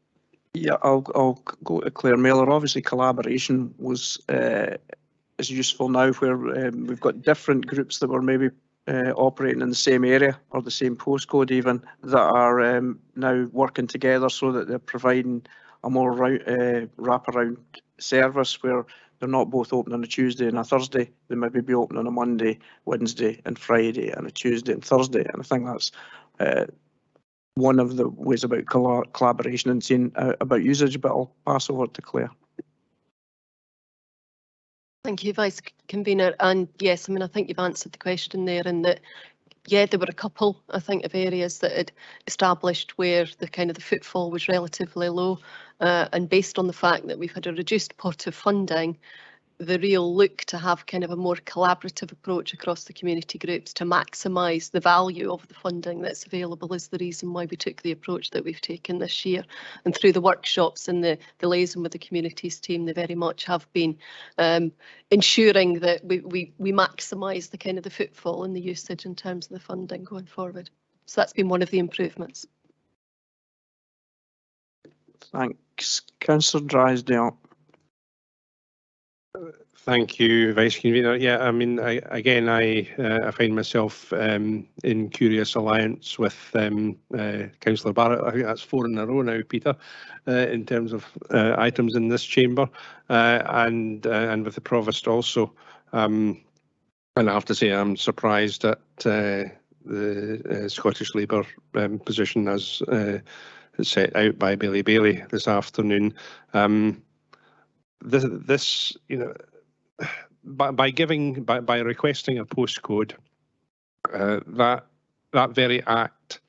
Yeah, I'll go to Claire Mailer. Obviously, collaboration was is useful now, where we've got different groups that were maybe operating in the same area or the same postcode even, that are now working together so that they're providing a more wraparound service, where they're not both open on a Tuesday and a Thursday. They maybe be open on a Monday, Wednesday and Friday, and a Tuesday and Thursday. And I think that's one of the ways about collaboration and seeing about usage, but I'll pass over to Claire. Thank you, Vice Convener. And yes, I think you've answered the question there, in that, yeah, there were a couple, I think, of areas that had established where the footfall was relatively low. And based on the fact that we've had a reduced pot of funding, the real look to have a more collaborative approach across the community groups to maximise the value of the funding that's available is the reason why we took the approach that we've taken this year. And through the workshops and the liaison with the communities team, they very much have been ensuring that we maximise the footfall and the usage in terms of the funding going forward. So that's been one of the improvements. Thanks. Councillor Drysdale. Thank you, Vice Convener. Yeah, I find myself in curious alliance with Councillor Barrett. I think that's 4 in a row now, Peter, in terms of items in this chamber, and with the Provost also. And I have to say, I'm surprised at the Scottish Labour position as set out by Billy Bailey this afternoon. This, by requesting a postcode, that very act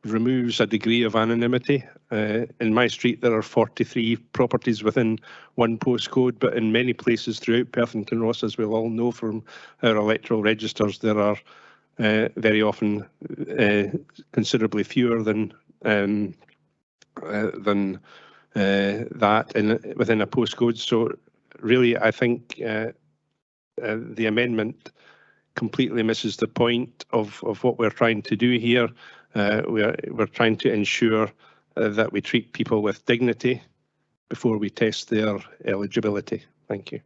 removes a degree of anonymity. In my street, there are 43 properties within one postcode, but in many places throughout Perth and Kinross, as we'll all know from our electoral registers, there are very often considerably fewer than that within a postcode. So really, I think the amendment completely misses the point of what we're trying to do here. We're trying to ensure that we treat people with dignity before we test their eligibility. Thank you.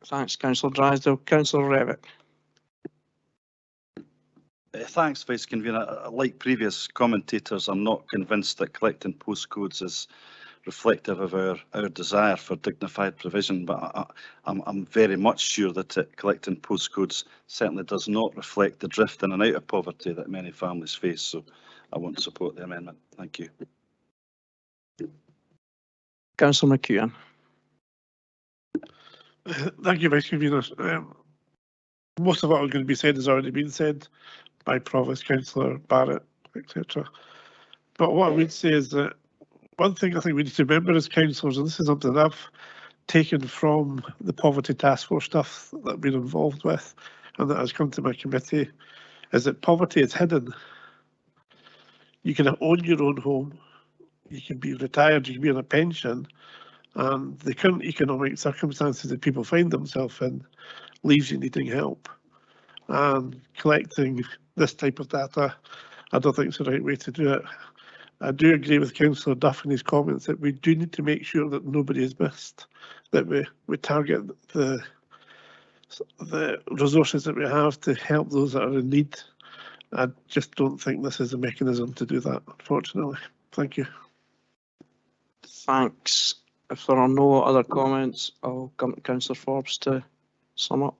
Thanks, Councillor Drysdale. Councillor Revick. Thanks, Vice Convener. Like previous commentators, I'm not convinced that collecting postcodes is reflective of our desire for dignified provision, but I'm very much sure that collecting postcodes certainly does not reflect the drift in and out of poverty that many families face. So I want to support the amendment. Thank you. Councillor McEwan. Thank you, Vice Convener. Most of what was going to be said has already been said by Provost, Councillor Barrett, etc. But what I would say is that one thing I think we need to remember as councillors, and this is something I've taken from the Poverty Task Force stuff that I've been involved with and that has come to my committee, is that poverty is hidden. You can own your own home, you can be retired, you can be on a pension, and the current economic circumstances that people find themselves in leaves you needing help. And collecting this type of data, I don't think it's the right way to do it. I do agree with Councillor Duff in his comments that we do need to make sure that nobody is missed, that we target the resources that we have to help those that are in need. I just don't think this is a mechanism to do that, unfortunately. Thank you. Thanks. If there are no other comments, I'll come to Councillor Forbes to sum up.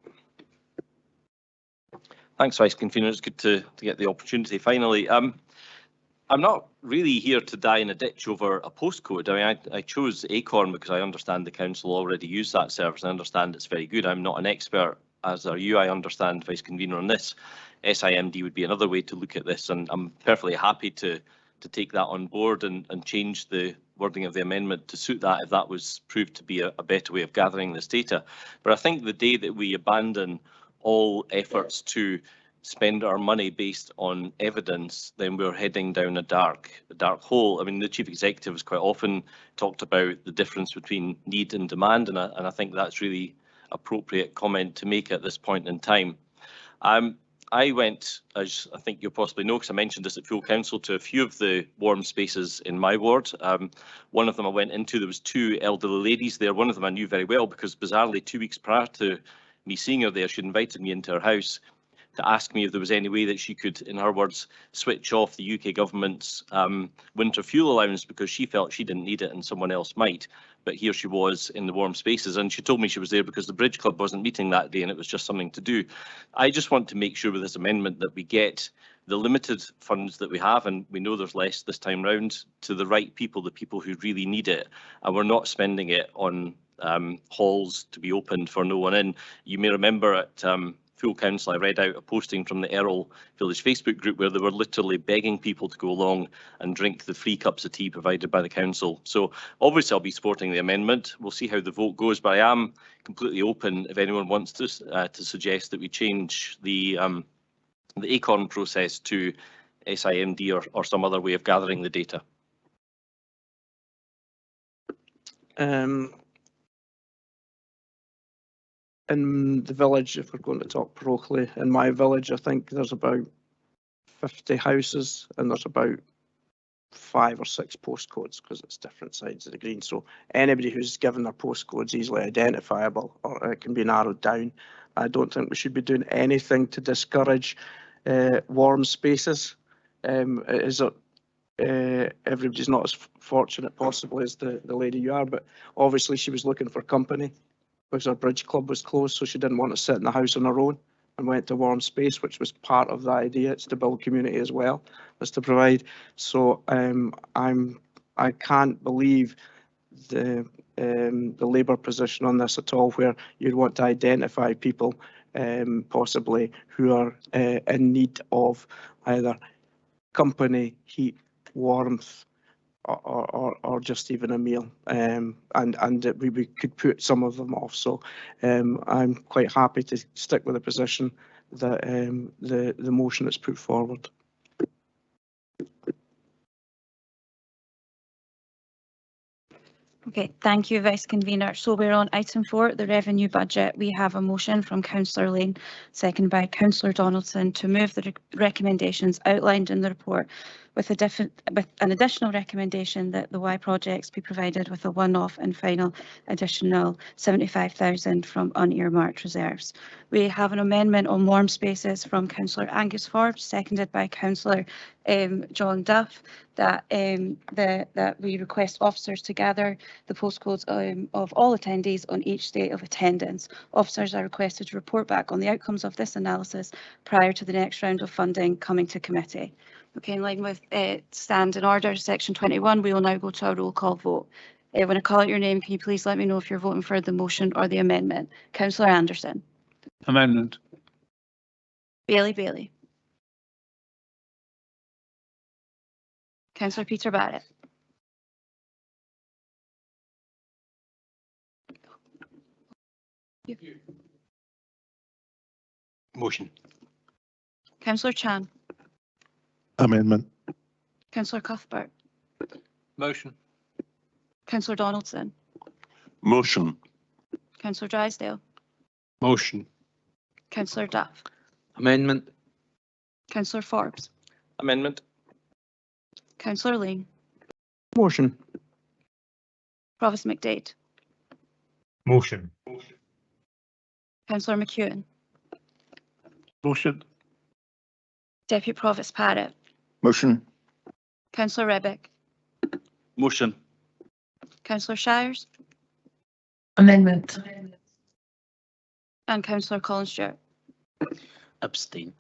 Thanks, Vice Convener. It's good to get the opportunity finally. I'm not really here to die in a ditch over a postcode. I mean, I chose Acorn because I understand the council already use that service and I understand it's very good. I'm not an expert, as are you, I understand, Vice Convener, on this. SIMD would be another way to look at this, and I'm perfectly happy to take that on board and change the wording of the amendment to suit that if that was proved to be a better way of gathering this data. But I think the day that we abandon all efforts to spend our money based on evidence, then we're heading down a dark hole. I mean, the Chief Executive has quite often talked about the difference between need and demand, and I think that's really appropriate comment to make at this point in time. I went, as I think you'll possibly know, because I mentioned this at full council, to a few of the warm spaces in my ward. One of them I went into, there was two elderly ladies there. One of them I knew very well because bizarrely 2 weeks prior to me seeing her there, she'd invited me into her house to ask me if there was any way that she could, in her words, switch off the UK government's winter fuel allowance because she felt she didn't need it and someone else might. But here she was in the warm spaces, and she told me she was there because the Bridge Club wasn't meeting that day and it was just something to do. I just want to make sure with this amendment that we get the limited funds that we have, and we know there's less this time round, to the right people, the people who really need it, and we're not spending it on halls to be opened for no one in. You may remember at full council, I read out a posting from the Errol Village Facebook group where they were literally begging people to go along and drink the free cups of tea provided by the council. So obviously I'll be supporting the amendment. We'll see how the vote goes, but I am completely open if anyone wants to suggest that we change the Acorn process to SIMD or some other way of gathering the data. In the village, if we're going to talk parochially, in my village, I think there's about 50 houses and there's about 5 or 6 postcodes because it's different sides of the green. So anybody who's given their postcodes easily identifiable, or it can be narrowed down. I don't think we should be doing anything to discourage warm spaces. Everybody's not as fortunate possibly as the lady you are, but obviously she was looking for company because our Bridge Club was closed, so she didn't want to sit in the house on her own and went to warm space, which was part of the idea. It's to build community as well as to provide. So I can't believe the Labour position on this at all, where you'd want to identify people possibly who are in need of either company, heat, warmth, or just even a meal, and we could put some of them off. So I'm quite happy to stick with the position that the motion that's put forward. Okay, thank you, Vice Convener. So we're on item 4, the revenue budget. We have a motion from Councillor Lane, seconded by Councillor Donaldson, to move the recommendations outlined in the report with an additional recommendation that the Y projects be provided with a one-off and final additional 75,000 from unearmarked reserves. We have an amendment on warm spaces from Councillor Angus Forbes, seconded by Councillor John Duff, that we request officers to gather the postcodes of all attendees on each day of attendance. Officers are requested to report back on the outcomes of this analysis prior to the next round of funding coming to committee. Okay, in line with standing order, section 21, we will now go to a roll call vote. When I call out your name, can you please let me know if you're voting for the motion or the amendment? Councillor Anderson. Amendment. Bailey. Councillor Peter Barrett. Motion. Councillor Chan. Amendment. Councillor Cuthbert. Motion. Councillor Donaldson. Motion. Councillor Drysdale. Motion. Councillor Duff. Amendment. Councillor Forbes. Amendment. Councillor Lane. Motion. Provost McDade. Motion. Councillor McEwen. Motion. Deputy Provost Parrott. Motion. Councillor Rebick. Motion. Councillor Shires. Amendment. And Councillor Colin Stewart. Abstain.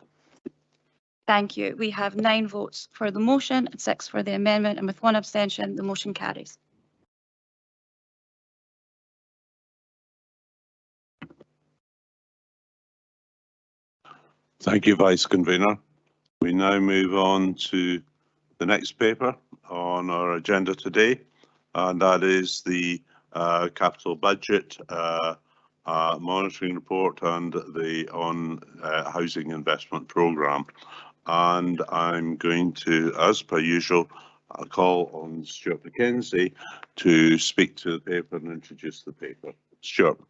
Thank you. We have 9 votes for the motion and 6 for the amendment, and with 1 abstention, the motion carries. Thank you, Vice Convener. We now move on to the next paper on our agenda today, and that is the capital budget monitoring report and the housing investment programme. And I'm going to, as per usual, call on Stuart McKenzie to speak to the paper and introduce the paper. Stuart.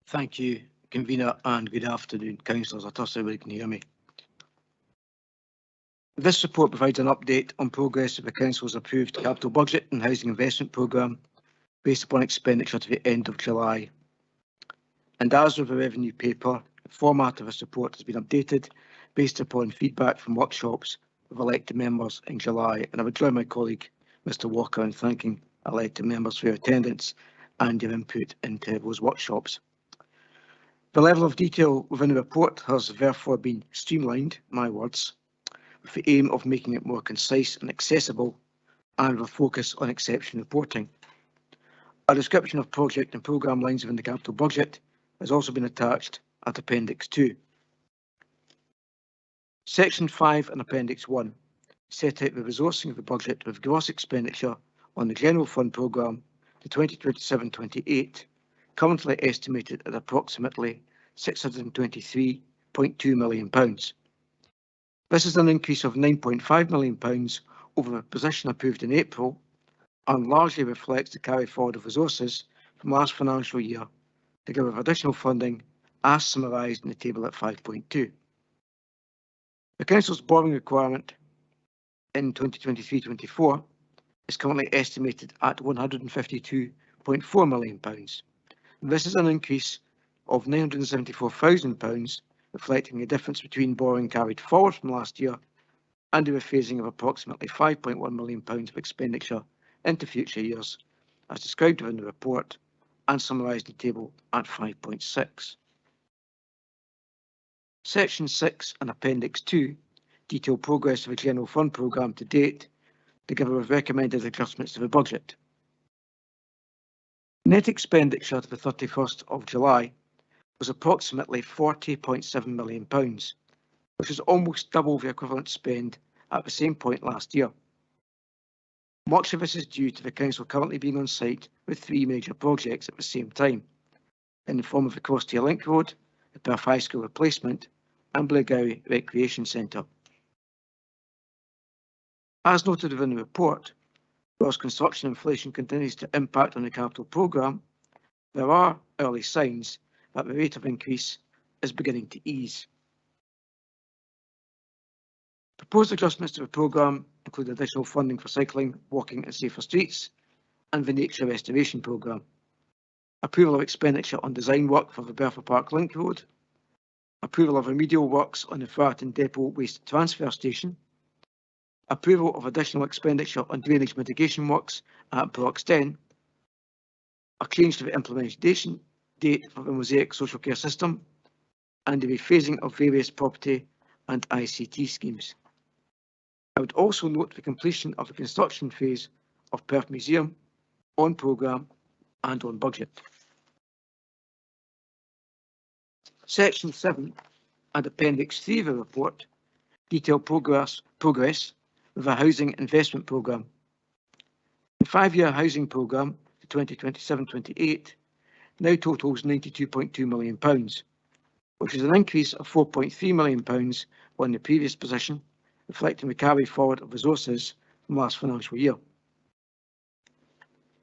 Thank you, Convener, and good afternoon, councillors. I trust everybody can hear me. This report provides an update on progress of the Council's approved capital budget and housing investment programme based upon expenditure to the end of July. And as with the revenue paper, the format of this report has been updated based upon feedback from workshops of elected members in July. And I would join my colleague, Mr Walker, in thanking elected members for your attendance and your input into those workshops. The level of detail within the report has therefore been streamlined, my words, with the aim of making it more concise and accessible, and with a focus on exception reporting. A description of project and programme lines within the capital budget has also been attached at Appendix 2. Section 5 and Appendix 1 set out the resourcing of the budget with gross expenditure on the General Fund programme to 2027-28, currently estimated at approximately £623.2 million. This is an increase of £9.5 million over the position approved in April and largely reflects the carry forward of resources from last financial year, together with additional funding as summarised in the table at 5.2. The Council's borrowing requirement in 2023-24 is currently estimated at £152.4 million. This is an increase of £974,000, reflecting the difference between borrowing carried forward from last year and the rephasing of approximately £5.1 million of expenditure into future years, as described within the report and summarised in the table at 5.6. Section 6 and Appendix 2 detail progress of the General Fund programme to date, together with recommended adjustments to the budget. Net expenditure to the 31st of July was approximately £40.7 million, which is almost double the equivalent spend at the same point last year. Much of this is due to the Council currently being on site with 3 major projects at the same time, in the form of the Crosstier Link Road, the Perth High School replacement, and Blairgowrie Recreation Centre. As noted within the report, Whilst construction inflation continues to impact on the capital programme, there are early signs that the rate of increase is beginning to ease. Proposed adjustments to the programme include additional funding for cycling, walking and safer streets and the nature restoration programme, approval of expenditure on design work for the Bertha Park Link Road, approval of remedial works on the Farton Depot Waste Transfer Station, approval of additional expenditure on drainage mitigation works at Broxden, a change to the implementation date for the Mosaic Social Care System, and the rephasing of various property and ICT schemes. I would also note the completion of the construction phase of Perth Museum on programme and on budget. Section 7 and Appendix 3 of the report detail progress with a housing investment programme. The 5-year housing programme, the 2027-28, now totals £92.2 million, which is an increase of £4.3 million on the previous position, reflecting the carry forward of resources from last financial year.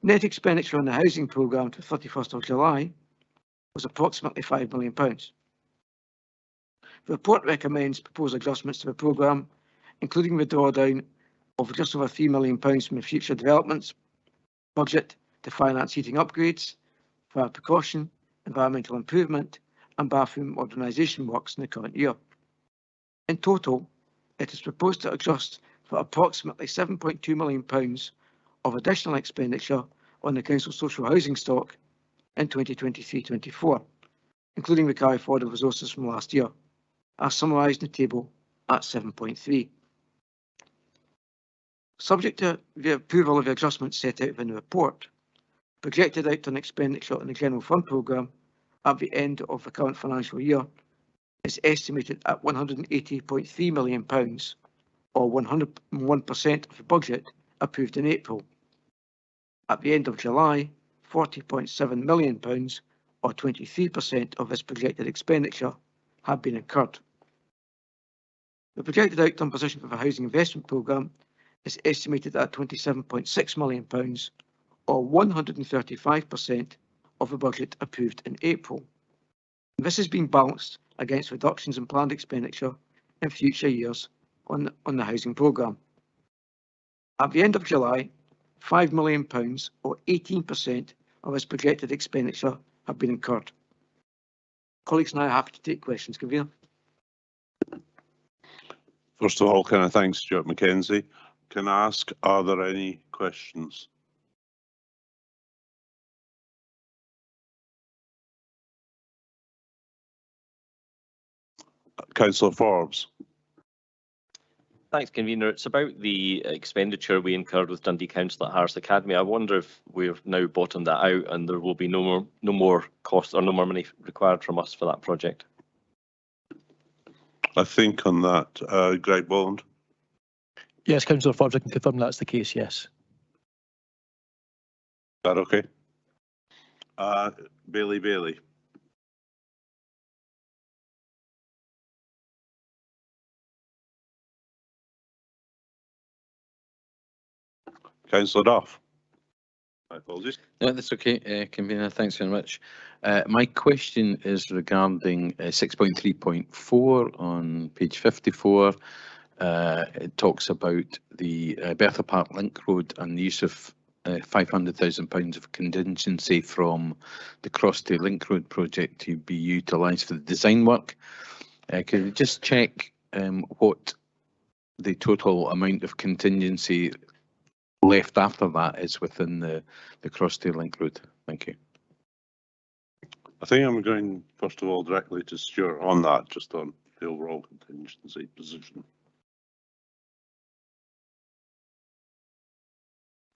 Net expenditure on the housing programme to 31st of July was approximately £5 million. The report recommends proposed adjustments to the programme, including the drawdown of just over £3 million from the future developments budget to finance heating upgrades, fire precaution, environmental improvement and bathroom modernisation works in the current year. In total, it is proposed to adjust for approximately £7.2 million of additional expenditure on the Council's social housing stock in 2023-24, including the carry forward of resources from last year, as summarised in the table at 7.3. Subject to the approval of the adjustments set out in the report, projected outturn expenditure on the General Fund programme at the end of the current financial year is estimated at £180.3 million, or 101% of the budget approved in April. At the end of July, £40.7 million, or 23% of this projected expenditure, have been incurred. The projected outturn position for the housing investment programme is estimated at £27.6 million, or 135% of the budget approved in April. This has been balanced against reductions in planned expenditure in future years on the housing programme. At the end of July, £5 million, or 18% of this projected expenditure, have been incurred. Colleagues and I are happy to take questions. Convener. First of all, can I thank Stuart Mackenzie? Can I ask, are there any questions? Councillor Forbes. Thanks, Convener. It's about the expenditure we incurred with Dundee Council at Harris Academy. I wonder if we've now bottomed that out and there will be no more cost or no more money required from us for that project. I think on that, Greg Boland. Yes, Councillor Forbes, I can confirm that's the case, yes. Is that okay? Bailey. Councillor Duff. My apologies. No, that's okay, Convener. Thanks very much. My question is regarding 6.3.4 on page 54. It talks about the Bertha Park Link Road and the use of £500,000 of contingency from the Crossdale Link Road project to be utilised for the design work. Could you just check what the total amount of contingency left after that is within the Crossdale Link Road? Thank you. I think I'm going, first of all, directly to Stuart on that, just on the overall contingency position.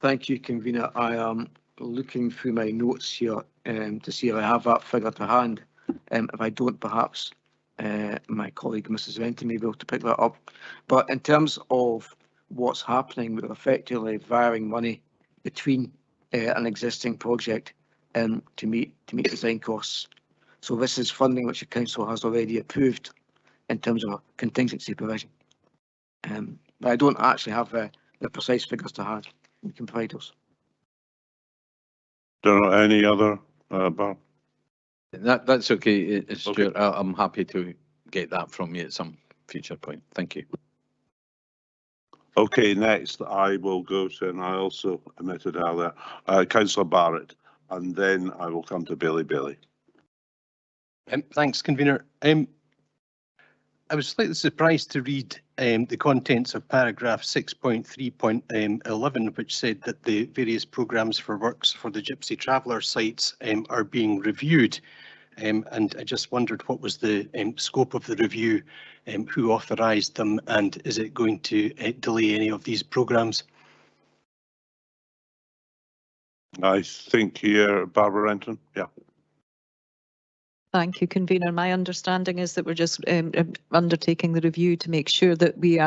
Thank you, Convener. I am looking through my notes here to see if I have that figure to hand. If I don't, perhaps my colleague Mrs. Renton may be able to pick that up. But in terms of what's happening, we're effectively varying money between an existing project to meet design costs. So this is funding which the council has already approved in terms of a contingency provision. But I don't actually have the precise figures to hand. we can provide those. Don't know any other, Bob? That's okay, Stuart. I'm happy to get that from you at some future point. Thank you. Okay, next I will go to, and I also omitted earlier, Councillor Barrett, and then I will come to Bailey Bailey. Thanks, Convener. I was slightly surprised to read the contents of paragraph 6.3.11, which said that the various programmes for works for the Gypsy Traveller sites are being reviewed. And I just wondered what was the scope of the review, who authorised them, and is it going to delay any of these programmes? I think here, Barbara Renton, yeah. Thank you, Convener. My understanding is that we're just undertaking the review to make sure that we've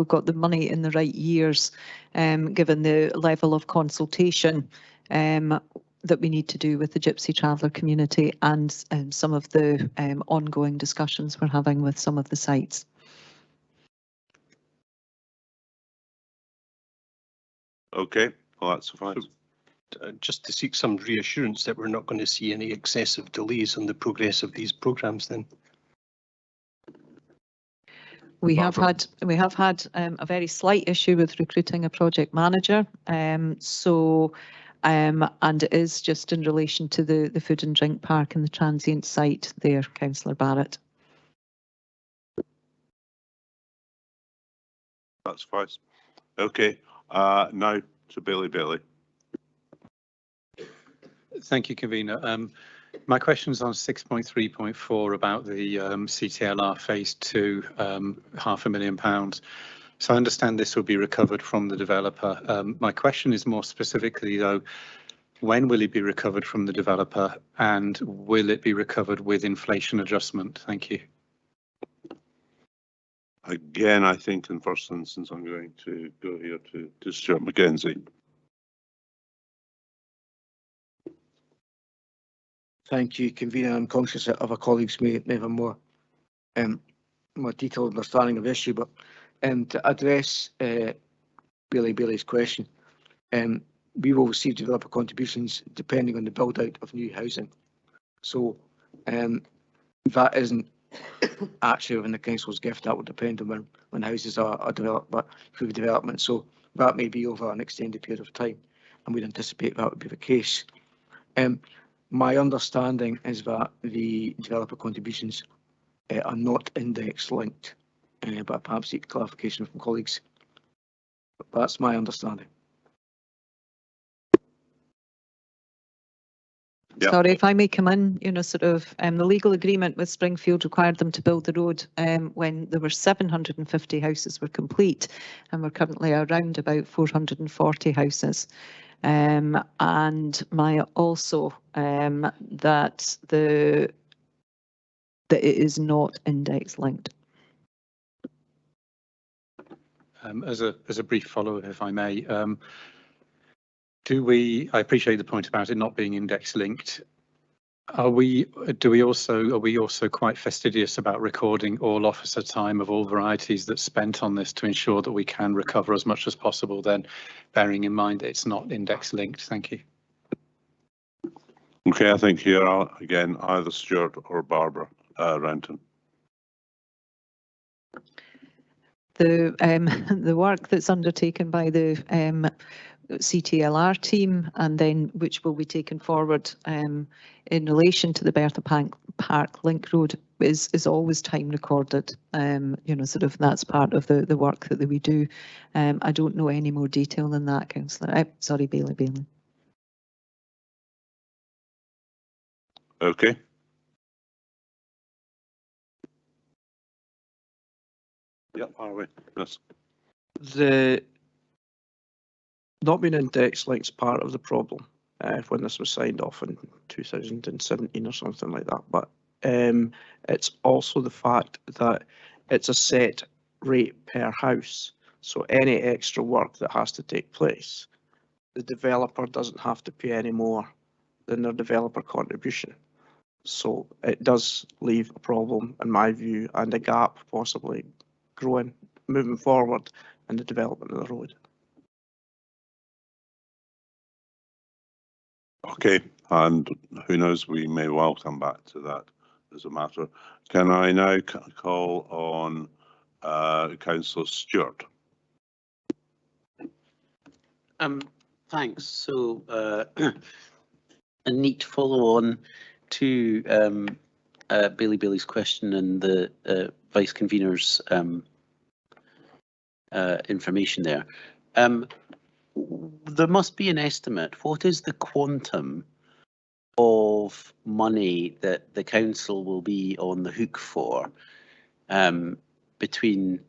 got the money in the right years, given the level of consultation that we need to do with the Gypsy Traveller community and some of the ongoing discussions we're having with some of the sites. Okay, well, that's fine. Just to seek some reassurance that we're not going to see any excessive delays on the progress of these programmes then. We have had a very slight issue with recruiting a project manager. And it is just in relation to the food and drink park and the transient site there, Councillor Barrett. That's fine. Okay, now to Bailey Bailey. Thank you, Convener. My question is on 6.3.4 about the CTLR Phase 2, £500,000. So I understand this will be recovered from the developer. My question is more specifically, though, when will it be recovered from the developer, and will it be recovered with inflation adjustment? Thank you. Again, I think in first instance, I'm going to go here to Stuart Mackenzie. Thank you, Convener. I'm conscious that other colleagues may have a more detailed understanding of the issue, but to address Bailey Bailey's question, we will receive developer contributions depending on the build out of new housing. So that isn't actually within the council's gift. That will depend on when houses are developed, but through development. So that may be over an extended period of time, and we'd anticipate that would be the case. My understanding is that the developer contributions are not index linked, but perhaps seek clarification from colleagues. But that's my understanding. Yep. Sorry, if I may come in, the legal agreement with Springfield required them to build the road when there were 750 houses were complete, and we're currently around about 440 houses. And my also that it is not index linked. As a brief follow-up, if I may, I appreciate the point about it not being index linked. Are we also quite fastidious about recording all officer time of all varieties that's spent on this to ensure that we can recover as much as possible, then bearing in mind that it's not index linked? Thank you. Okay, I think here again, either Stuart or Barbara Renton. The work that's undertaken by the CTLR team, and then which will be taken forward in relation to the Bertha Park Link Road is always time recorded. That's part of the work that we do. I don't know any more detail than that, Councillor. Sorry, Bailey Bailey. Okay. Yep, Harvey. Yes. The not being index linked is part of the problem when this was signed off in 2017 or something like that. But it's also the fact that it's a set rate per house. So any extra work that has to take place, the developer doesn't have to pay any more than their developer contribution. So it does leave a problem, in my view, and a gap possibly growing, moving forward in the development of the road. Okay, and who knows, we may well come back to that as a matter. Can I now call on Councillor Stewart? Thanks. So a neat follow on to Bailey's question and the Vice Convener's information there. There must be an estimate. What is the quantum of money that the council will be on the hook for between,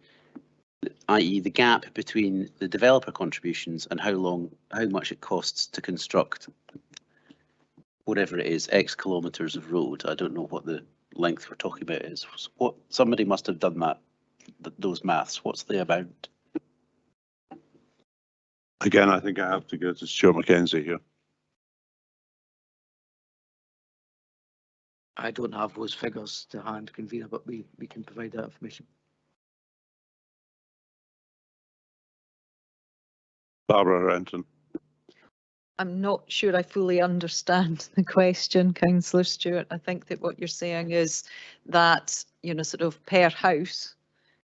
i.e. the gap between the developer contributions and how much it costs to construct whatever it is, X kilometres of road? I don't know what the length we're talking about is. What, somebody must have done that, those maths. What's the amount? Again, I think I have to go to Stuart Mackenzie here. I don't have those figures to hand, Convener, but we can provide that information. Barbara Renton. I'm not sure I fully understand the question, Councillor Stewart. I think that what you're saying is that, you know, sort of per house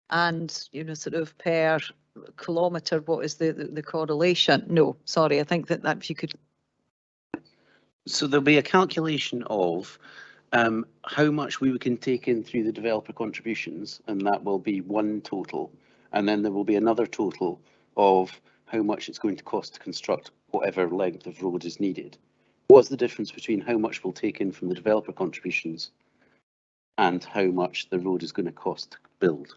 and, you know, sort of per kilometre, what is the correlation? No, sorry, I think that if you could. So there'll be a calculation of how much we can take in through the developer contributions, and that will be one total. And then there will be another total of how much it's going to cost to construct whatever length of road is needed. What's the difference between how much we'll take in from the developer contributions and how much the road is going to cost to build?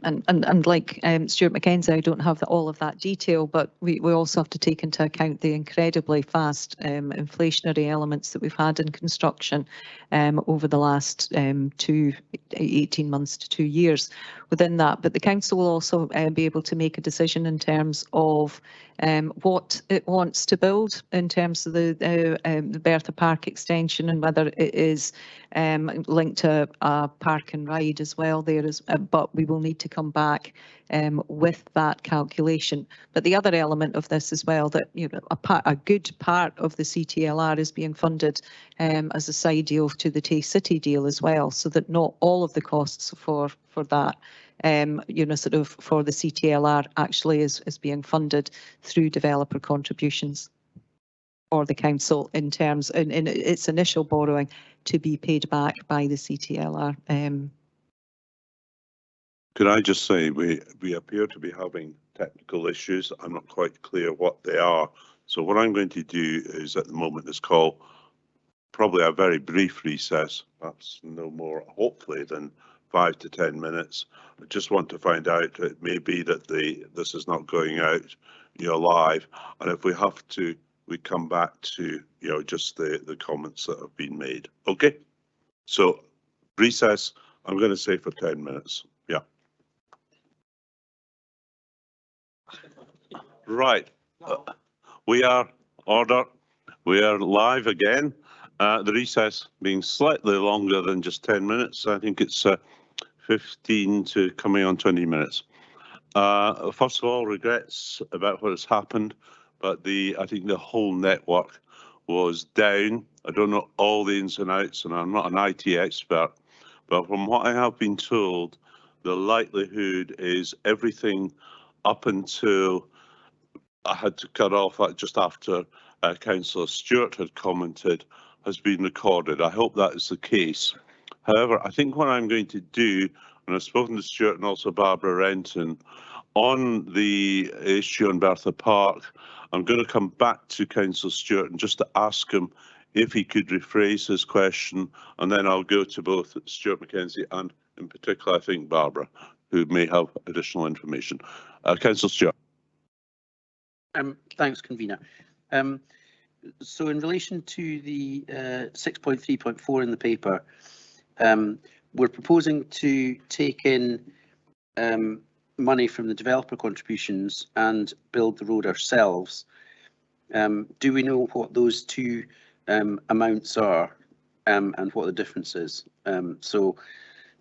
And like Stuart Mackenzie, I don't have all of that detail, but we also have to take into account the incredibly fast inflationary elements that we've had in construction over the last 18 months to 2 years within that. But the council will also be able to make a decision in terms of what it wants to build in terms of the Bertha Park extension, and whether it is linked to a park and ride as well there. But we will need to come back with that calculation. But the other element of this as well, that, you know, a good part of the CTLR is being funded as a side deal to the Tay City deal as well, so that not all of the costs for that, you know, sort of for the CTLR actually is being funded through developer contributions or the council in terms in its initial borrowing to be paid back by the CTLR. Could I just say we appear to be having technical issues. I'm not quite clear what they are. So what I'm going to do is, at the moment, is call probably a very brief recess, perhaps no more, hopefully, than 5 to 10 minutes. I just want to find out, it may be that this is not going out, you know, live, and if we have to, we come back to, you know, just the comments that have been made. Okay, so recess, I'm going to say for 10 minutes. Yeah. Right. We are order. We are live again. The recess being slightly longer than just 10 minutes. I think it's 15 to coming on 20 minutes. First of all, regrets about what has happened, but I think the whole network was down. I don't know all the ins and outs, and I'm not an IT expert, but from what I have been told, the likelihood is everything up until I had to cut off just after Councillor Stewart had commented has been recorded. I hope that is the case. However, I think what I'm going to do, and I've spoken to Stewart and also Barbara Renton, on the issue on Bertha Park, I'm going to come back to Councillor Stewart and just to ask him if he could rephrase his question, and then I'll go to both Stuart Mackenzie and in particular, I think, Barbara, who may have additional information. Councillor Stewart. Thanks, Convener. So in relation to the 6.3.4 in the paper, we're proposing to take in money from the developer contributions and build the road ourselves. Do we know what those two amounts are and what the difference is? So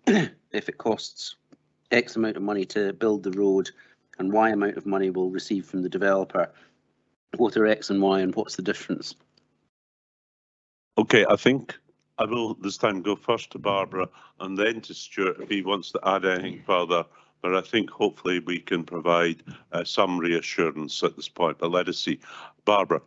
if it costs X amount of money to build the road and Y amount of money we'll receive from the developer, What are X and Y and what's the difference? Okay, I think I will this time go first to Barbara and then to Stuart if he wants to add anything further. But I think hopefully we can provide some reassurance at this point. But let us see. Barbara.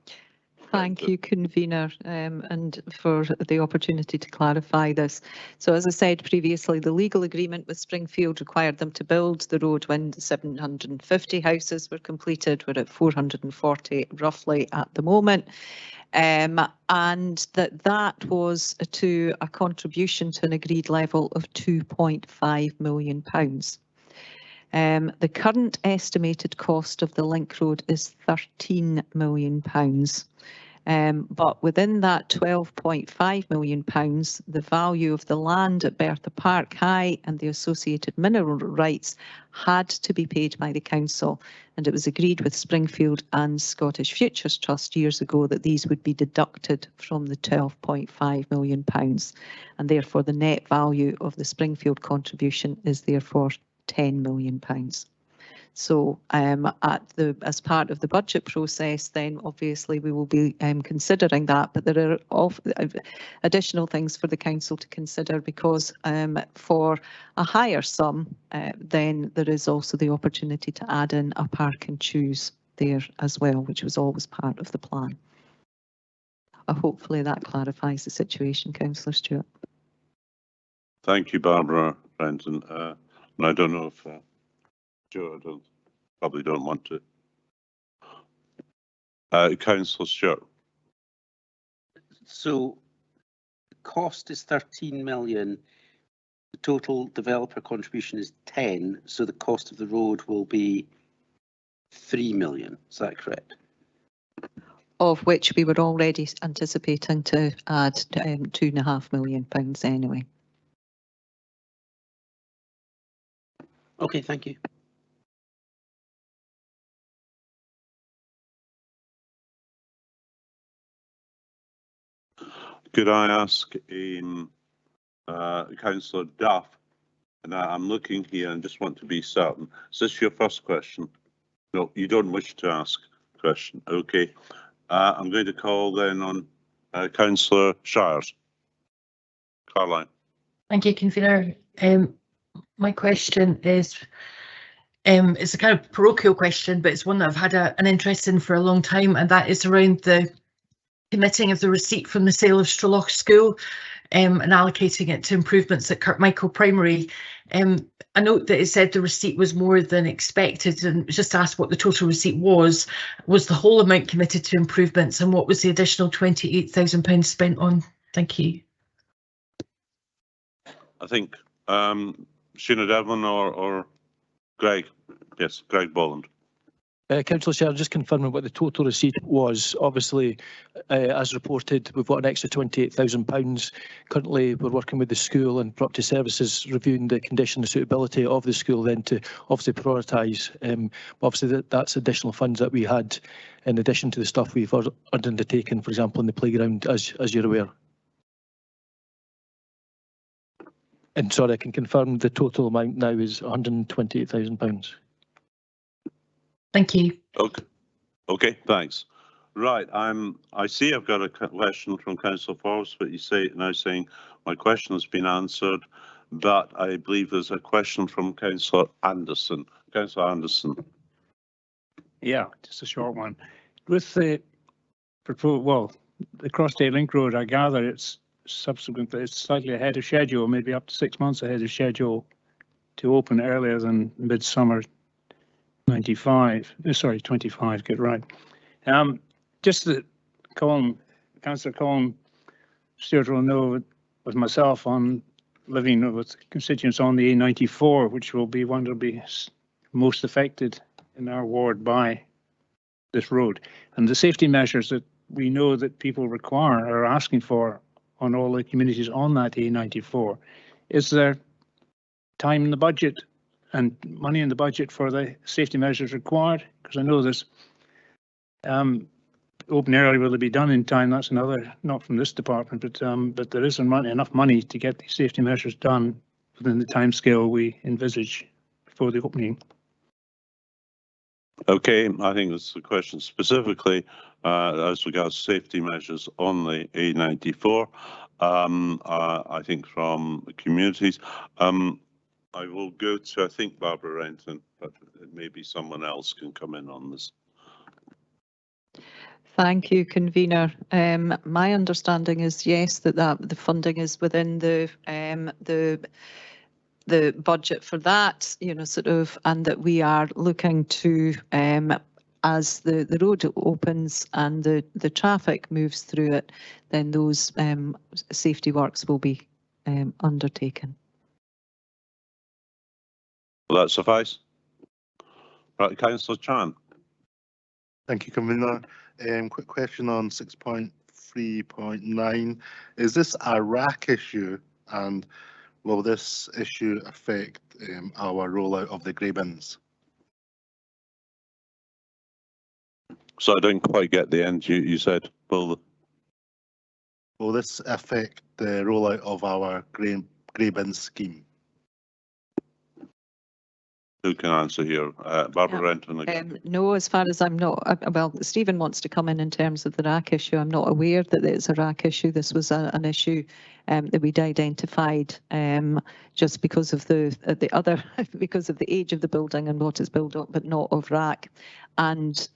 Thank you, convener, and for the opportunity to clarify this. So as I said previously, the legal agreement with Springfield required them to build the road when the 750 houses were completed. We're at 440 roughly at the moment. And that was to a contribution to an agreed level of £2.5 million. The current estimated cost of the link road is £13 million. But within that £12.5 million, the value of the land at Bertha Park High and the associated mineral rights had to be paid by the council. And it was agreed with Springfield and Scottish Futures Trust years ago that these would be deducted from the £12.5 million. And therefore the net value of the Springfield contribution is therefore £10 million. So as part of the budget process, then obviously we will be considering that, but there are additional things for the council to consider because for a higher sum, then there is also the opportunity to add in a park and choose there as well, which was always part of the plan. Hopefully that clarifies the situation, Councillor Stewart. Thank you, Barbara Brenton. And I don't know if Joe, probably don't want to. Councillor Stewart. So the cost is 13 million. The total developer contribution is 10. So the cost of the road will be 3 million. Is that correct? Of which we were already anticipating to add £2.5 million anyway. Okay, thank you. Could I ask Councillor Duff, and I'm looking here and just want to be certain, is this your first question? No, you don't wish to ask a question. Okay. I'm going to call then on Councillor Shires. Caroline. Thank you, convener. My question is, it's a kind of parochial question, but it's one that I've had an interest in for a long time, and that is around the committing of the receipt from the sale of Straloch School and allocating it to improvements at Kirkmichael Primary. I note that it said the receipt was more than expected, and just asked what the total receipt was. Was the whole amount committed to improvements, and what was the additional £28,000 spent on? Thank you. I think Sheena Devlin or Greg. Yes, Greg Bolland. Councillor Chair, just confirming what the total receipt was. Obviously, as reported, we've got an extra £28,000. Currently, we're working with the school and Property Services reviewing the condition and suitability of the school then to obviously prioritise. Obviously, that's additional funds that we had in addition to the stuff we've undertaken, for example, in the playground, as you're aware. And sorry, I can confirm the total amount now is £128,000. Thank you. Okay. Okay, thanks. Right, I see I've got a question from Councillor Forbes, but you say now saying my question has been answered, but I believe there's a question from Councillor Anderson. Councillor Anderson. Yeah, just a short one. With the proposed, well, the Crossday Link Road, I gather it's subsequently, it's slightly ahead of schedule, maybe up to 6 months ahead of schedule to open earlier than midsummer 25, get right. Just that Councillor Colin Stewart will know with myself on living with constituents on the A94, which will be one that will be most affected in our ward by this road. And the safety measures that we know that people require or are asking for on all the communities on that A94. Is there time in the budget and money in the budget for the safety measures required? Because I know there's open early, will it be done in time? That's another, not from this department, but there isn't enough money to get these safety measures done within the timescale we envisage before the opening. Okay, I think this is a question specifically as regards safety measures on the A94. I think from communities. I will go to, I think, Barbara Renton, but maybe someone else can come in on this. Thank you, convener. My understanding is yes, that the funding is within the budget for that, you know, sort of, and that we are looking to as the road opens and the traffic moves through it, then those safety works will be undertaken. Will that suffice? Right, Councillor Chan. Thank you, Convener. Quick question on 6.3.9. Is this a RAC issue, and will this issue affect our rollout of the grey bins? So I don't quite get the end you said, Will this affect the rollout of our grey bin scheme? Who can answer here? Barbara Renton again. No, as far as I'm not, well, Stephen wants to come in terms of the RAC issue. I'm not aware that it's a RAC issue. This was an issue that we'd identified just because of the other, because of the age of the building and what is built up, but not of RAC. And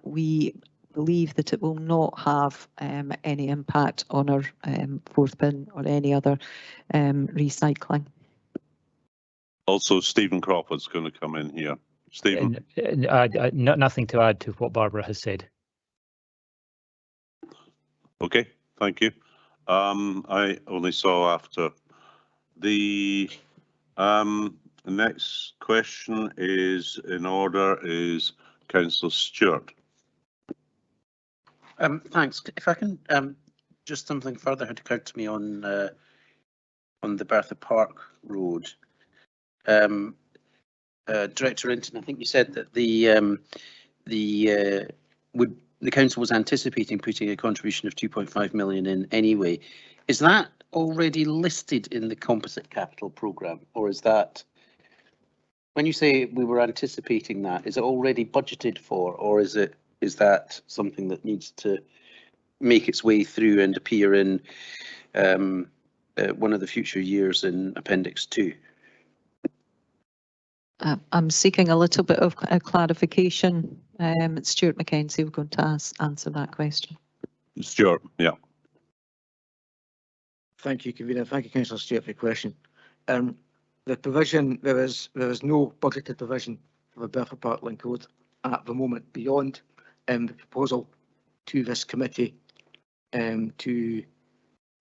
we believe that it will not have any impact on our fourth bin or any other recycling. Also, Stephen Crawford's going to come in here. Stephen. Nothing to add to what Barbara has said. Okay, thank you. I only saw after the next question is in order is Councillor Stewart. Thanks. If I can, just something further had occurred to me on the Bertha Park Road. Director Renton, I think you said that the council was anticipating putting a contribution of 2.5 million in anyway. Is that already listed in the composite capital programme, or is that, when you say we were anticipating that, is it already budgeted for, or is that something that needs to make its way through and appear in one of the future years in Appendix 2? I'm seeking a little bit of clarification. Stuart Mackenzie, we're going to answer that question. Stuart, yeah. Thank you, Convener. Thank you, Councillor Stewart, for your question. The provision, there is no budgeted provision for the Bertha Park Link Road at the moment beyond the proposal to this committee to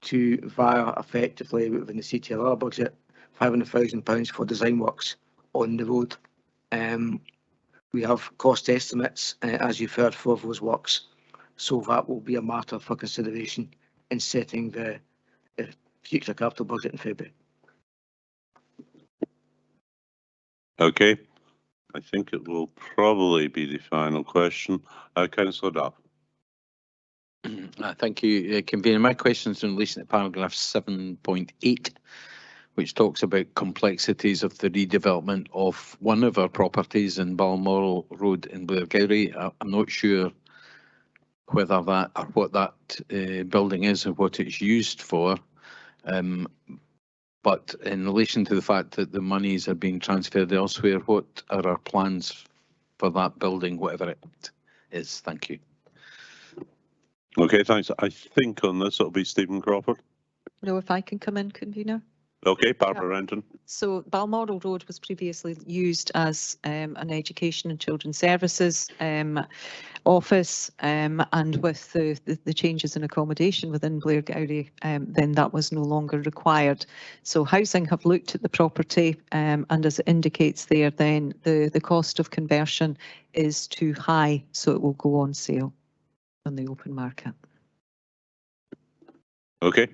via effectively within the CTLR budget £500,000 for design works on the road. We have cost estimates, as you've heard, for those works, so that will be a matter for consideration in setting the future capital budget in February. Okay, I think it will probably be the final question. Councillor Duff. Thank you, Convener. My question is in relation to paragraph 7.8. which talks about complexities of the redevelopment of one of our properties in Balmoral Road in Blairgowrie. I'm not sure whether that or what that building is and what it's used for. But in relation to the fact that the monies are being transferred elsewhere, what are our plans for that building, whatever it is? Thank you. Okay, thanks. I think on this it'll be Stephen Crawford. No, if I can come in, convener. Okay, Barbara Renton. So Balmoral Road was previously used as an education and children's services office, and with the changes in accommodation within Blairgowrie, then that was no longer required. So Housing have looked at the property, and as it indicates there, then the cost of conversion is too high, so it will go on sale on the open market. Okay.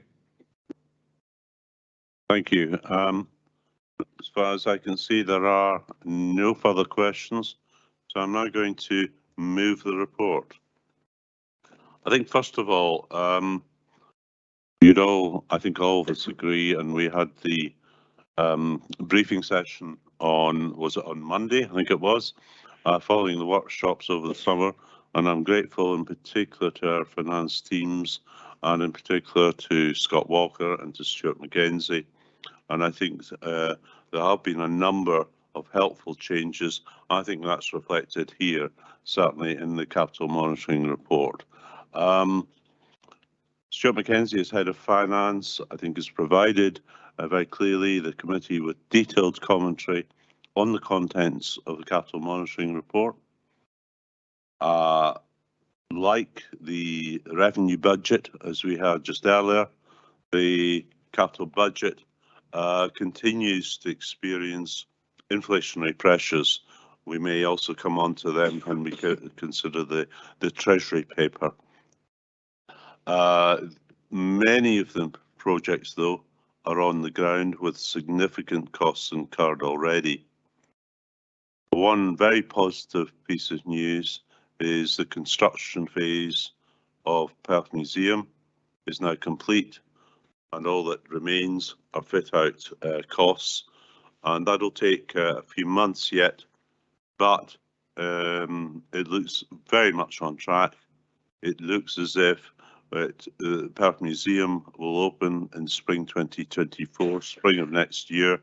Thank you. As far as I can see, there are no further questions, so I'm now going to move the report. I think first of all, I think all of us agree, and we had the briefing session on, was it on Monday? I think it was, following the workshops over the summer, and I'm grateful in particular to our finance teams and in particular to Scott Walker and to Stuart Mackenzie. And I think there have been a number of helpful changes. I think that's reflected here, certainly in the capital monitoring report. Stuart Mackenzie, as Head of Finance, I think has provided very clearly the committee with detailed commentary on the contents of the capital monitoring report. Like the revenue budget, as we heard just earlier, the capital budget continues to experience inflationary pressures. We may also come on to them when we consider the Treasury paper. Many of the projects, though, are on the ground with significant costs incurred already. One very positive piece of news is the construction phase of Perth Museum is now complete, and all that remains are fit-out costs, and that'll take a few months yet, but it looks very much on track. It looks as if the Perth Museum will open in spring 2024, spring of next year,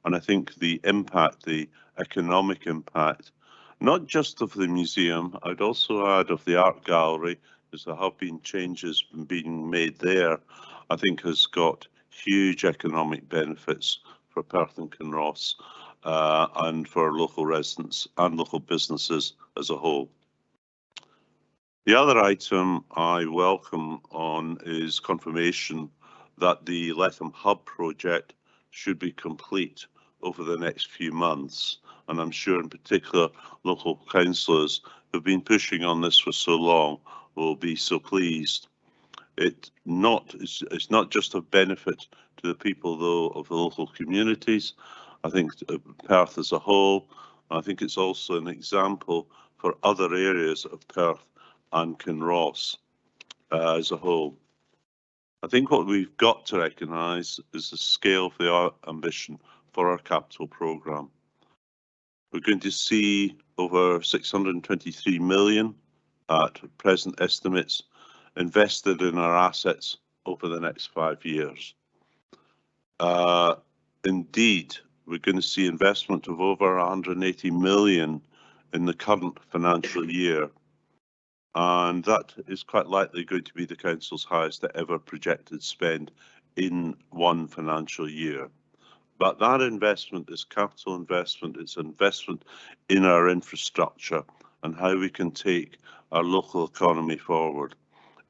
and I think the impact, the economic impact, not just of the museum, I'd also add of the art gallery, as there have been changes being made there, I think has got huge economic benefits for Perth and Kinross and for local residents and local businesses as a whole. The other item I welcome on is confirmation that the Letham Hub project should be complete over the next few months. And I'm sure in particular local councillors who've been pushing on this for so long will be so pleased. It's not just a benefit to the people, though, of the local communities. I think Perth as a whole, I think it's also an example for other areas of Perth and Kinross as a whole. I think what we've got to recognise is the scale of the ambition for our capital programme. We're going to see over 623 million at present estimates invested in our assets over the next 5 years. Indeed, we're going to see investment of over 180 million in the current financial year, and that is quite likely going to be the council's highest ever projected spend in one financial year. But that investment is capital investment, it's investment in our infrastructure and how we can take our local economy forward.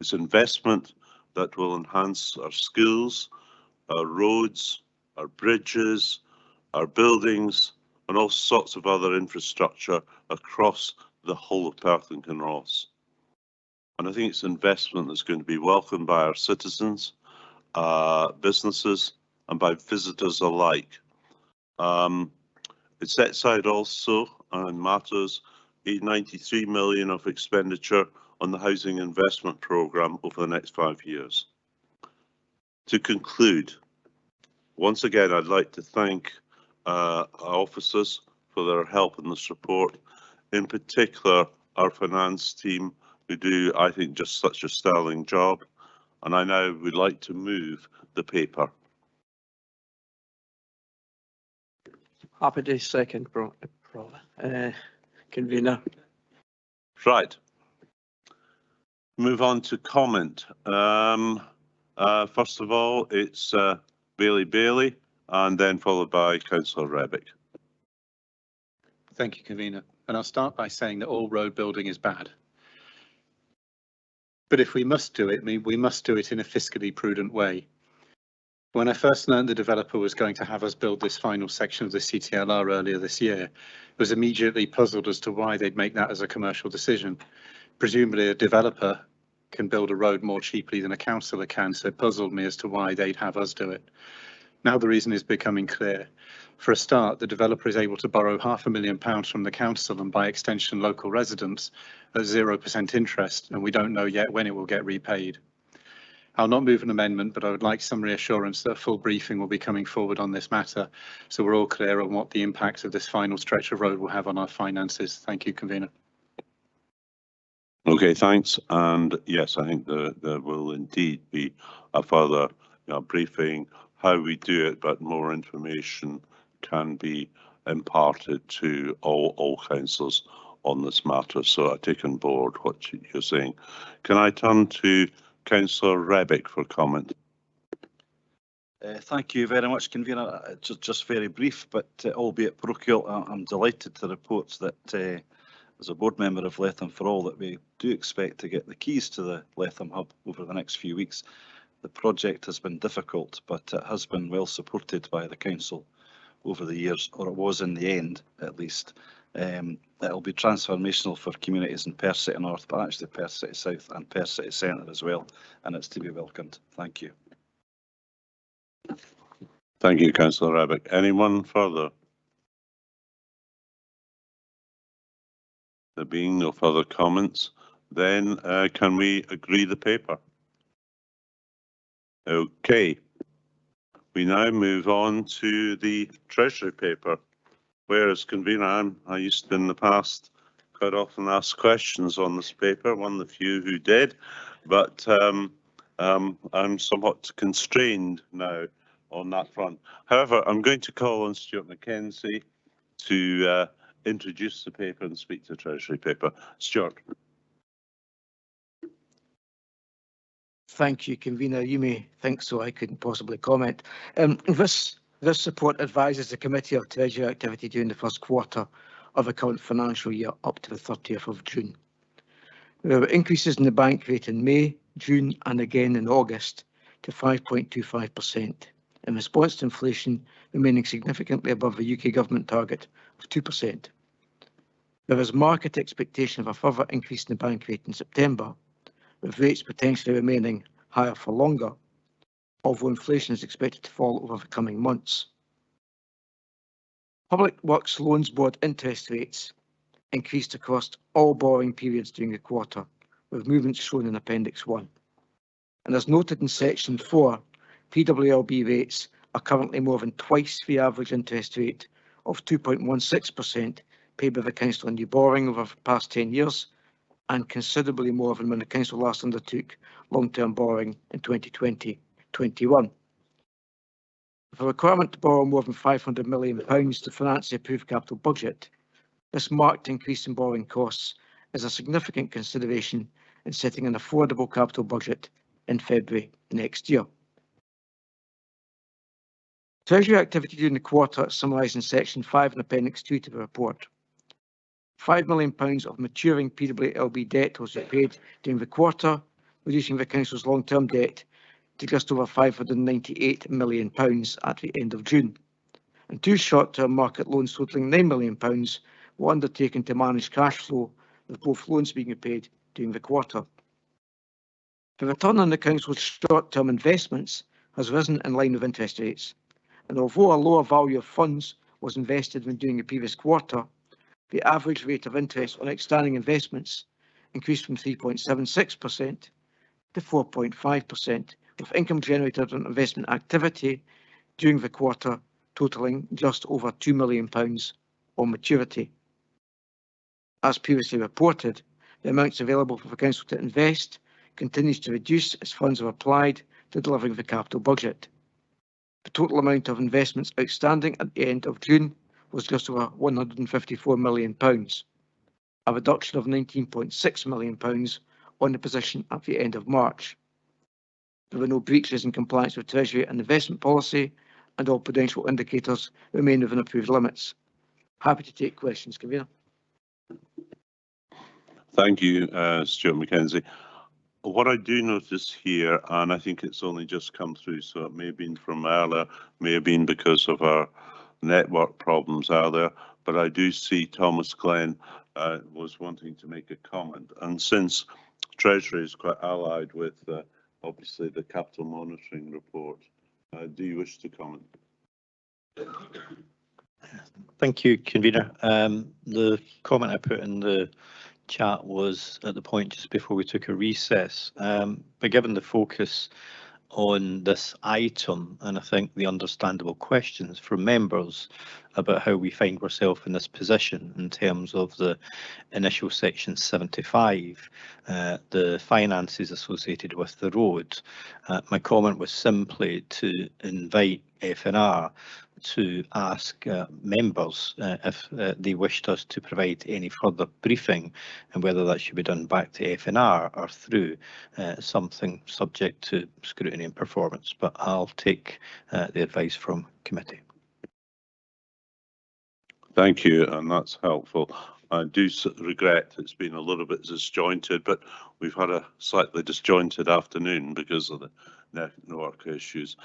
It's investment that will enhance our schools, our roads, our bridges, our buildings, and all sorts of other infrastructure across the whole of Perth and Kinross. And I think it's investment that's going to be welcomed by our citizens, businesses, and by visitors alike. It sets out also, and matters, 93 million of expenditure on the housing investment programme over the next 5 years. To conclude, once again, I'd like to thank our officers for their help in this report, in particular our finance team, who do, I think, just such a sterling job. And I now would like to move the paper. Happy to second, convener. Right. Move on to comment. First of all, it's Bailey, and then followed by Councillor Rebick. Thank you, convener. And I'll start by saying that all road building is bad. But if we must do it, we must do it in a fiscally prudent way. When I first learned the developer was going to have us build this final section of the CTLR earlier this year, I was immediately puzzled as to why they'd make that as a commercial decision. Presumably a developer can build a road more cheaply than a councillor can, so it puzzled me as to why they'd have us do it. Now the reason is becoming clear. For a start, the developer is able to borrow £500,000 from the council and by extension local residents at 0% interest, and we don't know yet when it will get repaid. I'll not move an amendment, but I would like some reassurance that a full briefing will be coming forward on this matter, so we're all clear on what the impacts of this final stretch of road will have on our finances. Thank you, Convener. Okay, thanks. And yes, I think there will indeed be a further briefing, how we do it, but more information can be imparted to all councillors on this matter. So I take on board what you're saying. Can I turn to Councillor Rebick for comment? Thank you very much, Convener. Just very brief, but albeit parochial, I'm delighted to report that as a board member of Letham for All, that we do expect to get the keys to the Letham hub over the next few weeks. The project has been difficult, but it has been well supported by the council over the years, or it was in the end, at least. It'll be transformational for communities in Perth City North, but actually Perth City South and Perth City Centre as well, and it's to be welcomed. Thank you. Thank you, Councillor Rebick. Anyone further? There being no further comments, then can we agree the paper? Okay. We now move on to the Treasury paper. Whereas, Convener, I used to in the past quite often ask questions on this paper, one of the few who did, but I'm somewhat constrained now on that front. However, I'm going to call on Stuart Mackenzie to introduce the paper and speak to the Treasury paper. Stuart. Thank you, Convener. You may think so. I couldn't possibly comment. This support advises the Committee of Treasury activity during the first quarter of the current financial year up to the 30th of June. There were increases in the bank rate in May, June and again in August to 5.25% in response to inflation remaining significantly above the UK government target of 2%. There is market expectation of a further increase in the bank rate in September, with rates potentially remaining higher for longer, although inflation is expected to fall over the coming months. Public Works Loans Board interest rates increased across all borrowing periods during the quarter, with movements shown in Appendix 1. And as noted in Section 4, PWLB rates are currently more than twice the average interest rate of 2.16% paid by the Council on new borrowing over the past 10 years, and considerably more than when the Council last undertook long-term borrowing in 2020-21. With a requirement to borrow more than £500 million to finance the approved capital budget, this marked increase in borrowing costs is a significant consideration in setting an affordable capital budget in February next year. Treasury activity during the quarter is summarised in Section 5 and Appendix 2 to the report. £5 million of maturing PWLB debt was repaid during the quarter, reducing the Council's long-term debt to just over £598 million at the end of June. And two short-term market loans totalling £9 million were undertaken to manage cash flow, with both loans being repaid during the quarter. The return on the Council's short-term investments has risen in line with interest rates, and although a lower value of funds was invested than during the previous quarter, the average rate of interest on outstanding investments increased from 3.76% to 4.5%, with income generated on investment activity during the quarter totalling just over £2 million on maturity. As previously reported, the amounts available for the Council to invest continues to reduce as funds are applied to delivering the capital budget. The total amount of investments outstanding at the end of June was just over £154 million, a reduction of £19.6 million on the position at the end of March. There were no breaches in compliance with Treasury and investment policy, and all prudential indicators remain within approved limits. Happy to take questions, Convener. Thank you, Stuart Mackenzie. What I do notice here, and I think it's only just come through, so it may have been from earlier, may have been because of our network problems earlier, but I do see Thomas Glenn was wanting to make a comment. And since Treasury is quite allied with obviously the capital monitoring report, do you wish to comment? Thank you, Convener. The comment I put in the chat was at the point just before we took a recess. But given the focus on this item, and I think the understandable questions from members about how we find ourselves in this position in terms of the initial section 75, the finances associated with the road. My comment was simply to invite FNR to ask members if they wished us to provide any further briefing, and whether that should be done back to FNR or through something subject to scrutiny and performance. But I'll take the advice from committee. Thank you, and that's helpful. I do regret it's been a little bit disjointed, but we've had a slightly disjointed afternoon because of the network issues.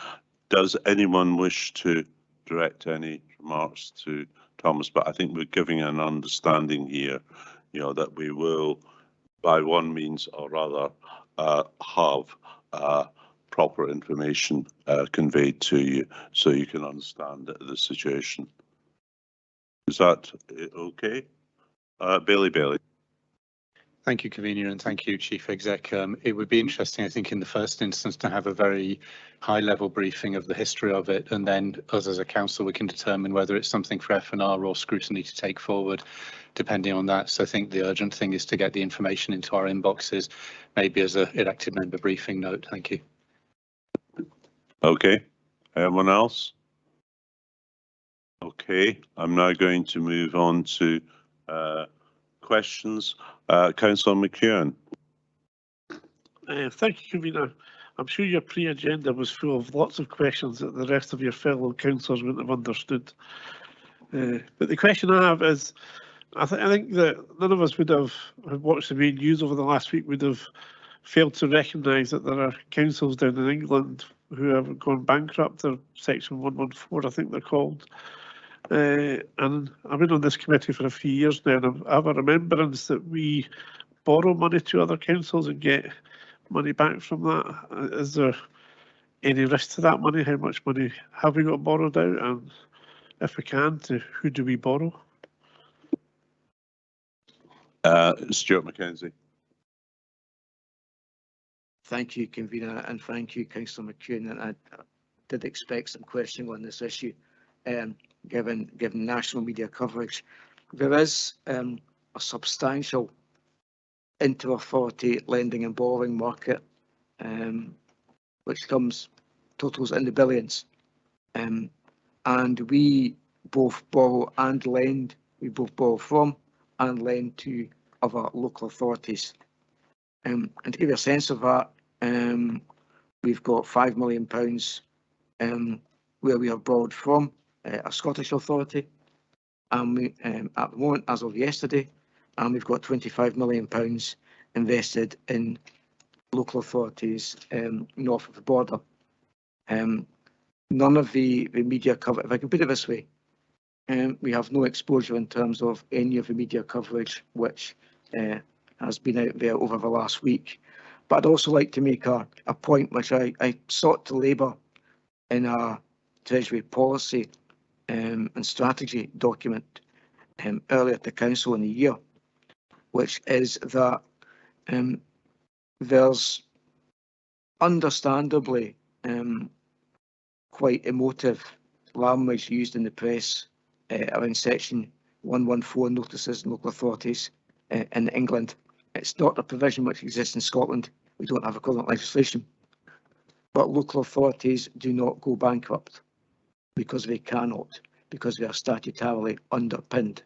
Does anyone wish to direct any remarks to Thomas? But I think we're giving an understanding here, you know, that we will, by one means or other, have proper information conveyed to you so you can understand the situation. Is that okay? Bailey. Thank you, Convener, and thank you, Chief Exec. It would be interesting, I think, in the first instance to have a very high-level briefing of the history of it, and then us as a council, we can determine whether it's something for FNR or scrutiny to take forward, depending on that. So I think the urgent thing is to get the information into our inboxes, maybe as an elected member briefing note. Thank you. Okay. Anyone else? Okay. I'm now going to move on to questions. Councillor McKeown. Thank you, Convener. I'm sure your pre-agenda was full of lots of questions that the rest of your fellow councillors wouldn't have understood. But the question I have is, I think that none of us would have watched the main news over the last week would have failed to recognise that there are councils down in England who have gone bankrupt. They're Section 114, I think they're called. And I've been on this committee for a few years now, and I have a remembrance that we borrow money to other councils and get money back from that. Is there any risk to that money? How much money have we got borrowed out? And if we can, to who do we borrow? Stuart Mackenzie. Thank you, Convener, and thank you, Councillor McKeown. And I did expect some questioning on this issue, given national media coverage. There is a substantial inter-authority lending and borrowing market, which totals in the billions. And we both borrow and lend. We both borrow from and lend to other local authorities. And to give you a sense of that, we've got £5 million where we have borrowed from a Scottish authority, and we at the moment, as of yesterday, and we've got £25 million invested in local authorities north of the border. None of the media cover, if I can put it this way, we have no exposure in terms of any of the media coverage which has been out there over the last week. But I'd also like to make a point which I sought to labour in our Treasury policy and strategy document earlier at the Council in the year, which is that there's understandably quite emotive language used in the press around Section 114 notices and local authorities in England. It's not a provision which exists in Scotland. We don't have equivalent legislation. But local authorities do not go bankrupt because they cannot, because they are statutorily underpinned.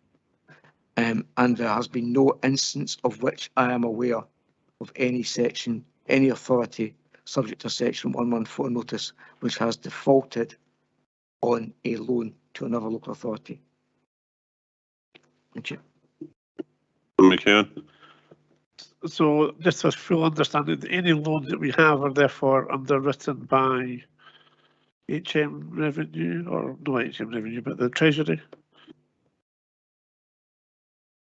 And there has been no instance of which I am aware of any authority subject to Section 114 notice which has defaulted on a loan to another local authority. Thank you. McKeown. So just for full understanding, any loans that we have are therefore underwritten by HM Revenue, or no HM Revenue, but the Treasury?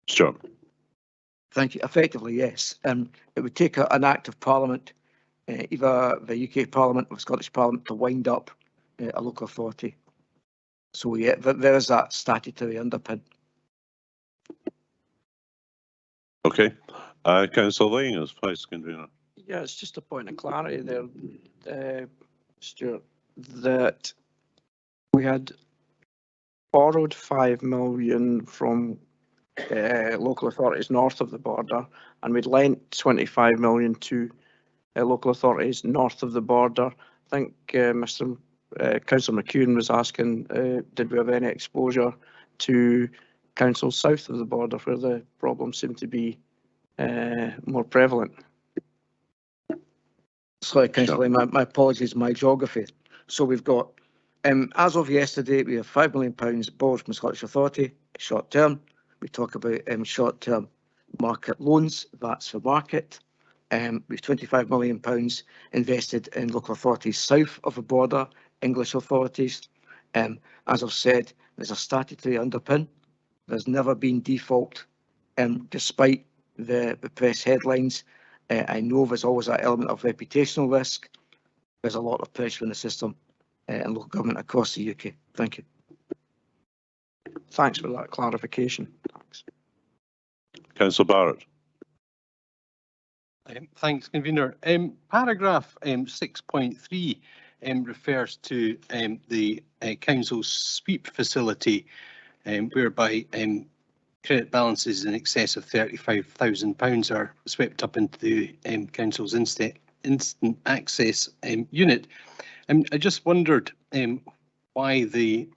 Sure. Thank you. Effectively, yes. It would take an Act of Parliament, either the UK Parliament or Scottish Parliament, to wind up a local authority. So yeah, there is that statutory underpin. Okay, Councillor Ling as Vice Convener. Yeah, it's just a point of clarity there, Stuart, that we had borrowed 5 million from local authorities north of the border, and we'd lent 25 million to local authorities north of the border. I think Councillor McEwen was asking, did we have any exposure to councils south of the border where the problems seem to be more prevalent? Sorry, Councillor, my apologies, my geography. So we've got, as of yesterday, we have £5 million borrowed from the Scottish Authority, short term. We talk about short term market loans, that's for market. We've £25 million invested in local authorities south of the border, English authorities. As I've said, there's a statutory underpin. There's never been default, despite the press headlines. I know there's always that element of reputational risk. There's a lot of pressure in the system and local government across the UK. Thank you. Thanks for that clarification. Thanks. Councillor Barrett. Thanks, Convener. Paragraph 6.3 refers to the council's sweep facility, whereby credit balances in excess of £35,000 are swept up into the council's instant access unit. I just wondered why the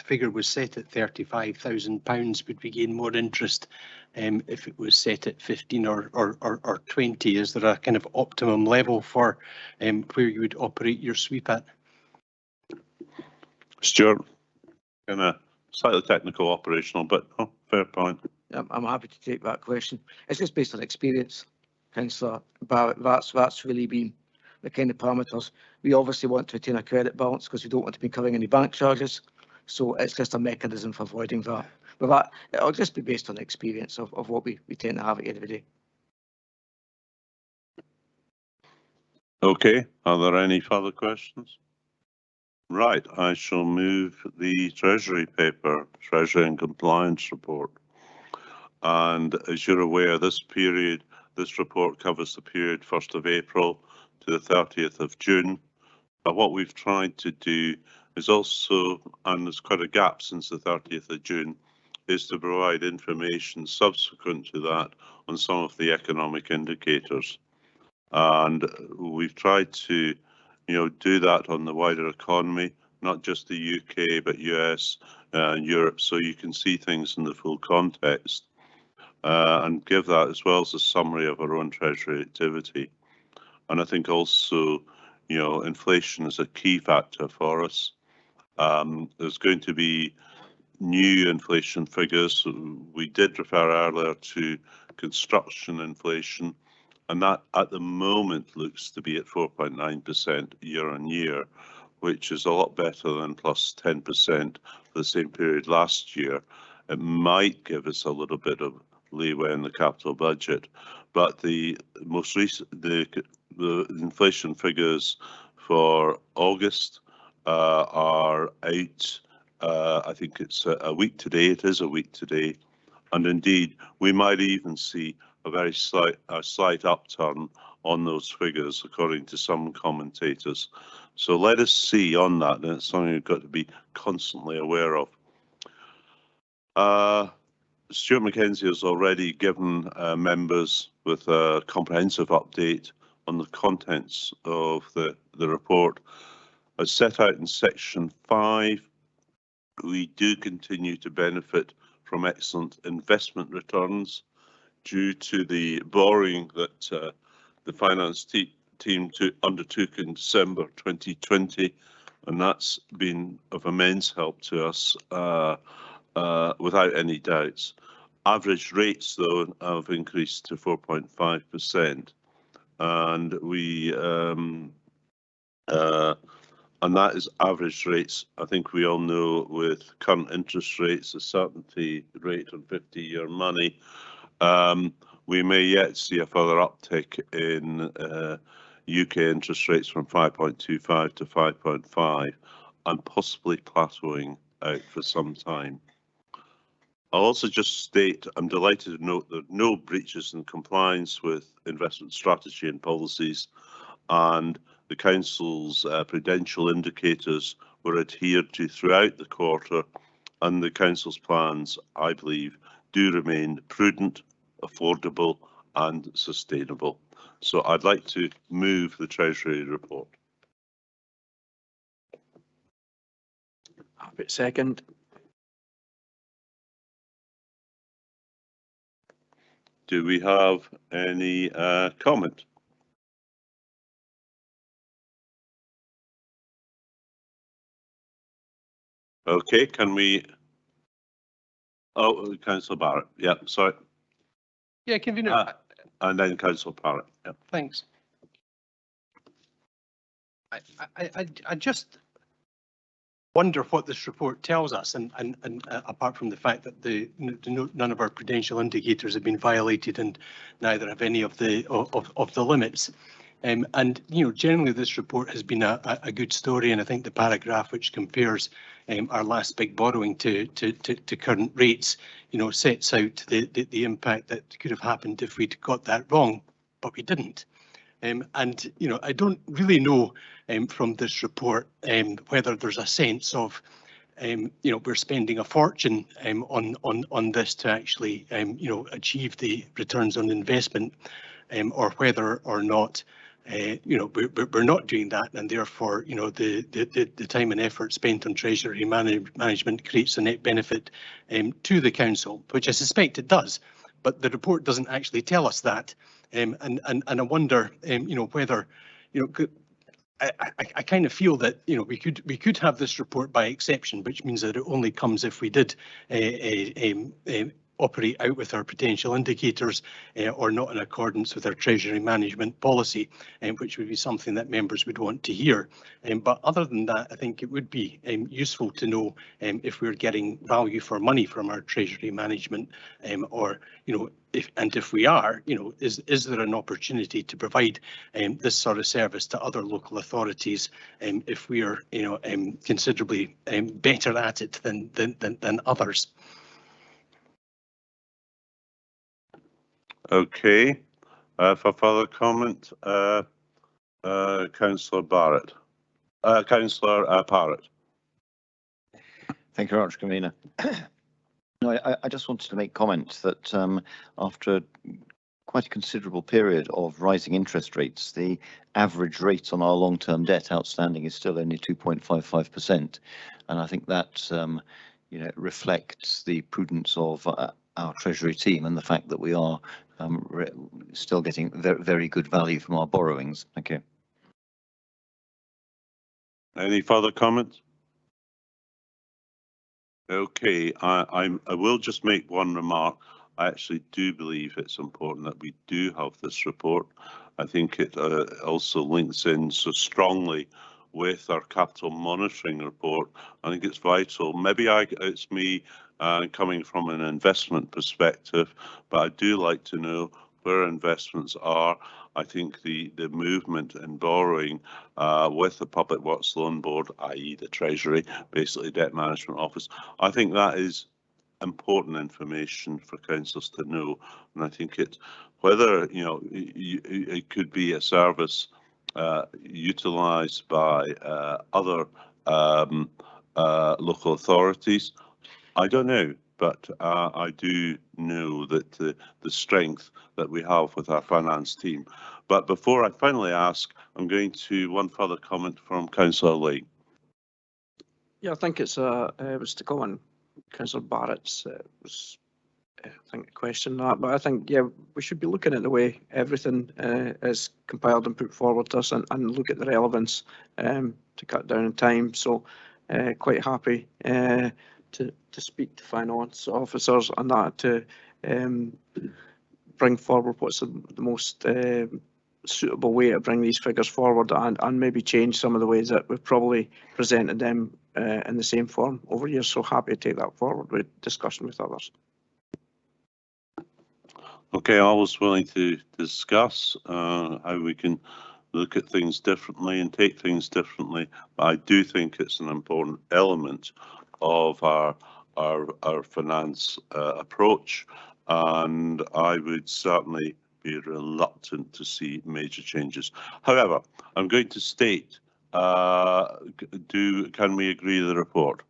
figure was set at £35,000. Would we gain more interest if it was set at 15 or 20? Is there a kind of optimum level for where you would operate your sweep at? Stuart, kind of slightly technical, operational, but fair point. I'm happy to take that question. It's just based on experience, Councillor Barrett. That's really been the kind of parameters. We obviously want to retain a credit balance because we don't want to be incurring any bank charges. So it's just a mechanism for avoiding that. But that it'll just be based on experience of what we tend to have at the end of the day. Okay, are there any further questions? Right, I shall move the Treasury paper, Treasury and Compliance Report. And as you're aware, this report covers the period 1st of April to the 30th of June. But what we've tried to do is also, and there's quite a gap since the 30th of June, is to provide information subsequent to that on some of the economic indicators. And we've tried to do that on the wider economy, not just the UK, but US and Europe, so you can see things in the full context and give that as well as a summary of our own Treasury activity. And I think also, inflation is a key factor for us. There's going to be new inflation figures. We did refer earlier to construction inflation, and that at the moment looks to be at 4.9% year on year, which is a lot better than plus 10% for the same period last year. It might give us a little bit of leeway in the capital budget, but the most recent, the inflation figures for August are out. I think it's a week today. It is a week today, and indeed we might even see a slight upturn on those figures, according to some commentators. So let us see on that, and it's something we've got to be constantly aware of. Stuart Mackenzie has already given members with a comprehensive update on the contents of the report. As set out in section 5, we do continue to benefit from excellent investment returns due to the borrowing that the finance team undertook in December 2020, and that's been of immense help to us without any doubts. Average rates, though, have increased to 4.5%, and and that is average rates. I think we all know with current interest rates, the certainty rate on 50-year money, we may yet see a further uptick in UK interest rates from 5.25 to 5.5 and possibly plateauing out for some time. I'll also just state I'm delighted to note there are no breaches in compliance with investment strategy and policies, and the Council's prudential indicators were adhered to throughout the quarter, and the Council's plans, I believe, do remain prudent, affordable and sustainable. So I'd like to move the Treasury report. Have it second. Do we have any comment? Okay, can we? Oh, Councillor Barrett. Yeah, sorry. Yeah, Convener. And then Councillor Barrett. Yeah. Thanks. I just wonder what this report tells us, and apart from the fact that none of our prudential indicators have been violated, and neither have any of the limits. And you know, generally this report has been a good story, and I think the paragraph which compares our last big borrowing to current rates, you know, sets out the impact that could have happened if we'd got that wrong, but we didn't. And you know, I don't really know from this report whether there's a sense of you know, we're spending a fortune on this to actually you know, achieve the returns on investment, or whether or not you know, we're not doing that, and therefore you know, the time and effort spent on treasury management creates a net benefit to the council, which I suspect it does, but the report doesn't actually tell us that. And I wonder, you know, whether, you know, I kind of feel that, you know, we could have this report by exception, which means that it only comes if we did operate out with our potential indicators or not in accordance with our treasury management policy, which would be something that members would want to hear. But other than that, I think it would be useful to know if we're getting value for money from our treasury management, or, you know, if we are, you know, is there an opportunity to provide this sort of service to other local authorities if we are, you know, considerably better at it than others? Okay, for further comment, Councillor Barrett. Councillor Parrott. Thank you very much, Convener. No, I just wanted to make comment that after quite a considerable period of rising interest rates, the average rate on our long-term debt outstanding is still only 2.55%, and I think that you know, reflects the prudence of our Treasury team and the fact that we are still getting very good value from our borrowings. Thank you. Any further comments? Okay, I will just make one remark. I actually do believe it's important that we do have this report. I think it also links in so strongly with our capital monitoring report. I think it's vital. Maybe it's me coming from an investment perspective, but I do like to know where investments are. I think the movement in borrowing with the Public Works Loan Board, i.e. the Treasury, basically Debt Management Office, I think that is important information for councils to know. And I think it, whether, you know, it could be a service utilised by other local authorities, I don't know. But I do know that the strength that we have with our finance team. But before I finally ask, I'm going to one further comment from Councillor Lane. Yeah, I think it was to go on Councillor Barrett's was I think a question that, but I think, yeah, we should be looking at the way everything is compiled and put forward to us, and look at the relevance to cut down on time. So quite happy to speak to finance officers on that, to bring forward what's the most suitable way to bring these figures forward, and maybe change some of the ways that we've probably presented them in the same form over years. So happy to take that forward with discussion with others. Okay, always willing to discuss how we can look at things differently and take things differently. But I do think it's an important element of our our finance approach, and I would certainly be reluctant to see major changes. However, I'm going to state, can we agree the report?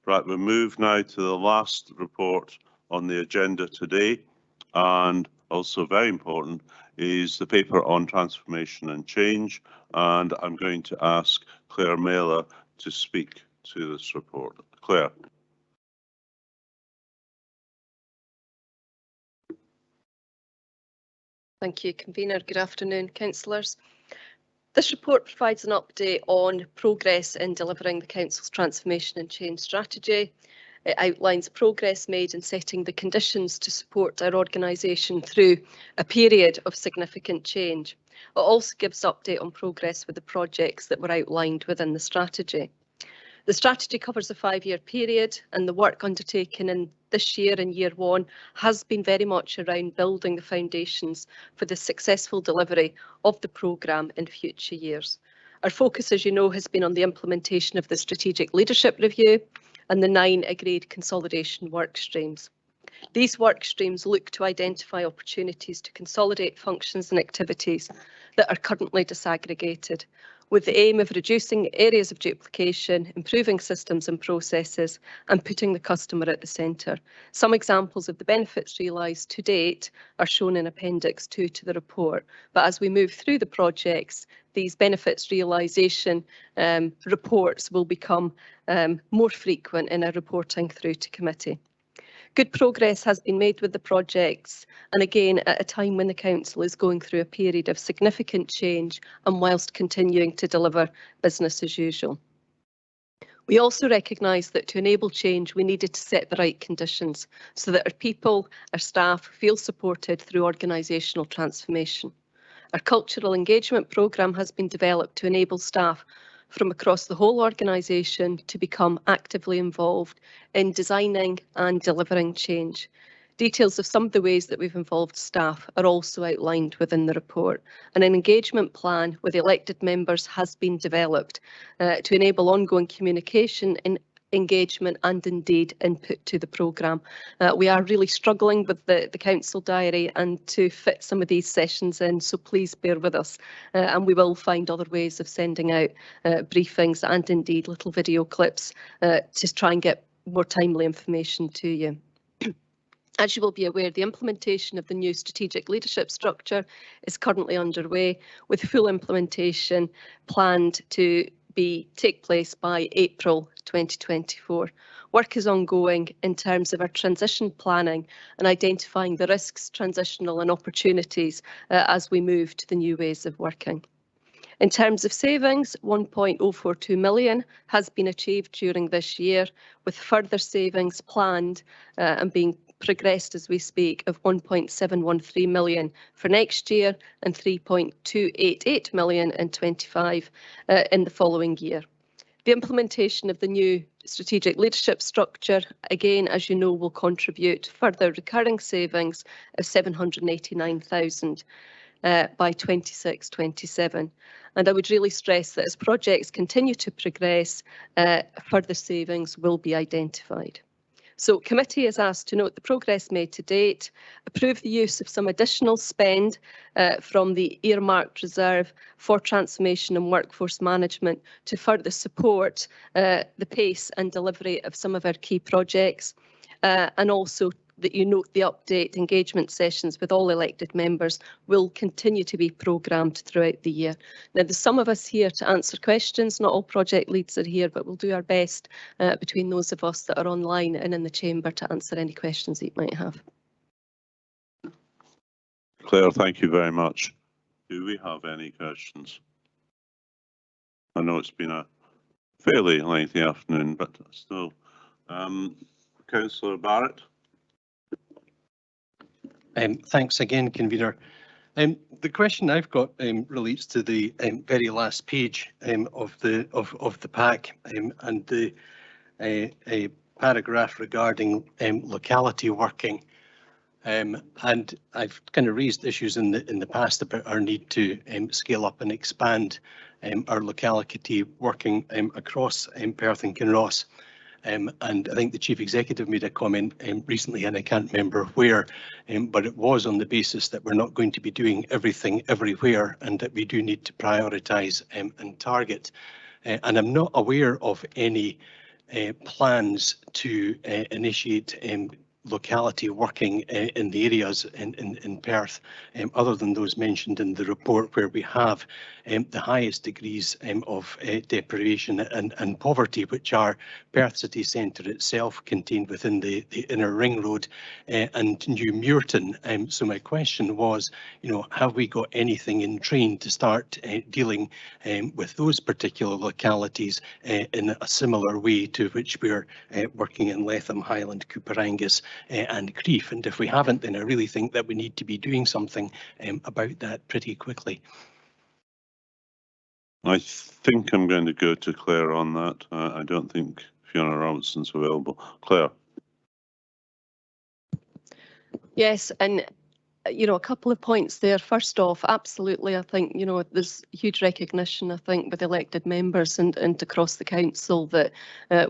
Right, we move now to the last report on the agenda today, and also very important is the paper on transformation and change, and I'm going to ask Claire Mailer to speak to this report. Claire. Thank you, Convener. Good afternoon, councillors. This report provides an update on progress in delivering the Council's transformation and change strategy. It outlines progress made in setting the conditions to support our organisation through a period of significant change. It also gives update on progress with the projects that were outlined within the strategy. The strategy covers a 5-year period, and the work undertaken in this year and year one has been very much around building the foundations for the successful delivery of the programme in future years. Our focus, as you know, has been on the implementation of the Strategic Leadership Review and the 9 agreed consolidation work streams. These work streams look to identify opportunities to consolidate functions and activities that are currently disaggregated, with the aim of reducing areas of duplication, improving systems and processes, and putting the customer at the centre. Some examples of the benefits realised to date are shown in Appendix 2 to the report, but as we move through the projects, these benefits realisation reports will become more frequent in our reporting through to committee. Good progress has been made with the projects, and again at a time when the Council is going through a period of significant change and whilst continuing to deliver business as usual. We also recognise that to enable change we needed to set the right conditions so that our people, our staff feel supported through organisational transformation. Our cultural engagement programme has been developed to enable staff from across the whole organisation to become actively involved in designing and delivering change. Details of some of the ways that we've involved staff are also outlined within the report, and an engagement plan with elected members has been developed to enable ongoing communication and engagement and indeed input to the programme. We are really struggling with the council diary and to fit some of these sessions in, so please bear with us, and we will find other ways of sending out briefings and indeed little video clips to try and get more timely information to you. As you will be aware, the implementation of the new strategic leadership structure is currently underway, with full implementation planned to take place by April 2024. Work is ongoing in terms of our transition planning and identifying the risks, transitional and opportunities as we move to the new ways of working. In terms of savings, 1.042 million has been achieved during this year, with further savings planned and being progressed as we speak of 1.713 million for next year and 3.288 million in 25 in the following year. The implementation of the new strategic leadership structure, again, as you know, will contribute further recurring savings of 789,000 by 26-27. And I would really stress that as projects continue to progress, further savings will be identified. So committee is asked to note the progress made to date, approve the use of some additional spend from the earmarked reserve for transformation and workforce management to further support the pace and delivery of some of our key projects, and also that you note the update engagement sessions with all elected members will continue to be programmed throughout the year. Now, there's some of us here to answer questions. Not all project leads are here, but we'll do our best between those of us that are online and in the chamber to answer any questions that you might have. Claire, thank you very much. Do we have any questions? I know it's been a fairly lengthy afternoon, but still. Councillor Barrett. Thanks again, Convener. The question I've got relates to the very last page of the pack and the a paragraph regarding locality working. And I've kind of raised issues in the past about our need to scale up and expand our locality working across Perth and Kinross. And I think the Chief Executive made a comment recently, and I can't remember where, but it was on the basis that we're not going to be doing everything everywhere and that we do need to prioritise and target. And I'm not aware of any plans to initiate locality working in the areas in Perth, other than those mentioned in the report, where we have the highest degrees of deprivation and poverty, which are Perth city centre itself, contained within the inner ring road, and New Muirton. So my question was, have we got anything in train to start dealing with those particular localities in a similar way to which we're working in Letham, Highland, Cooper-Angus and Crieff? And if we haven't, then I really think that we need to be doing something about that pretty quickly. I think I'm going to go to Claire on that. I don't think Fiona Robertson's available. Claire. Yes, and a couple of points there. First off, absolutely, I think, there's huge recognition, I think, with elected members and across the council that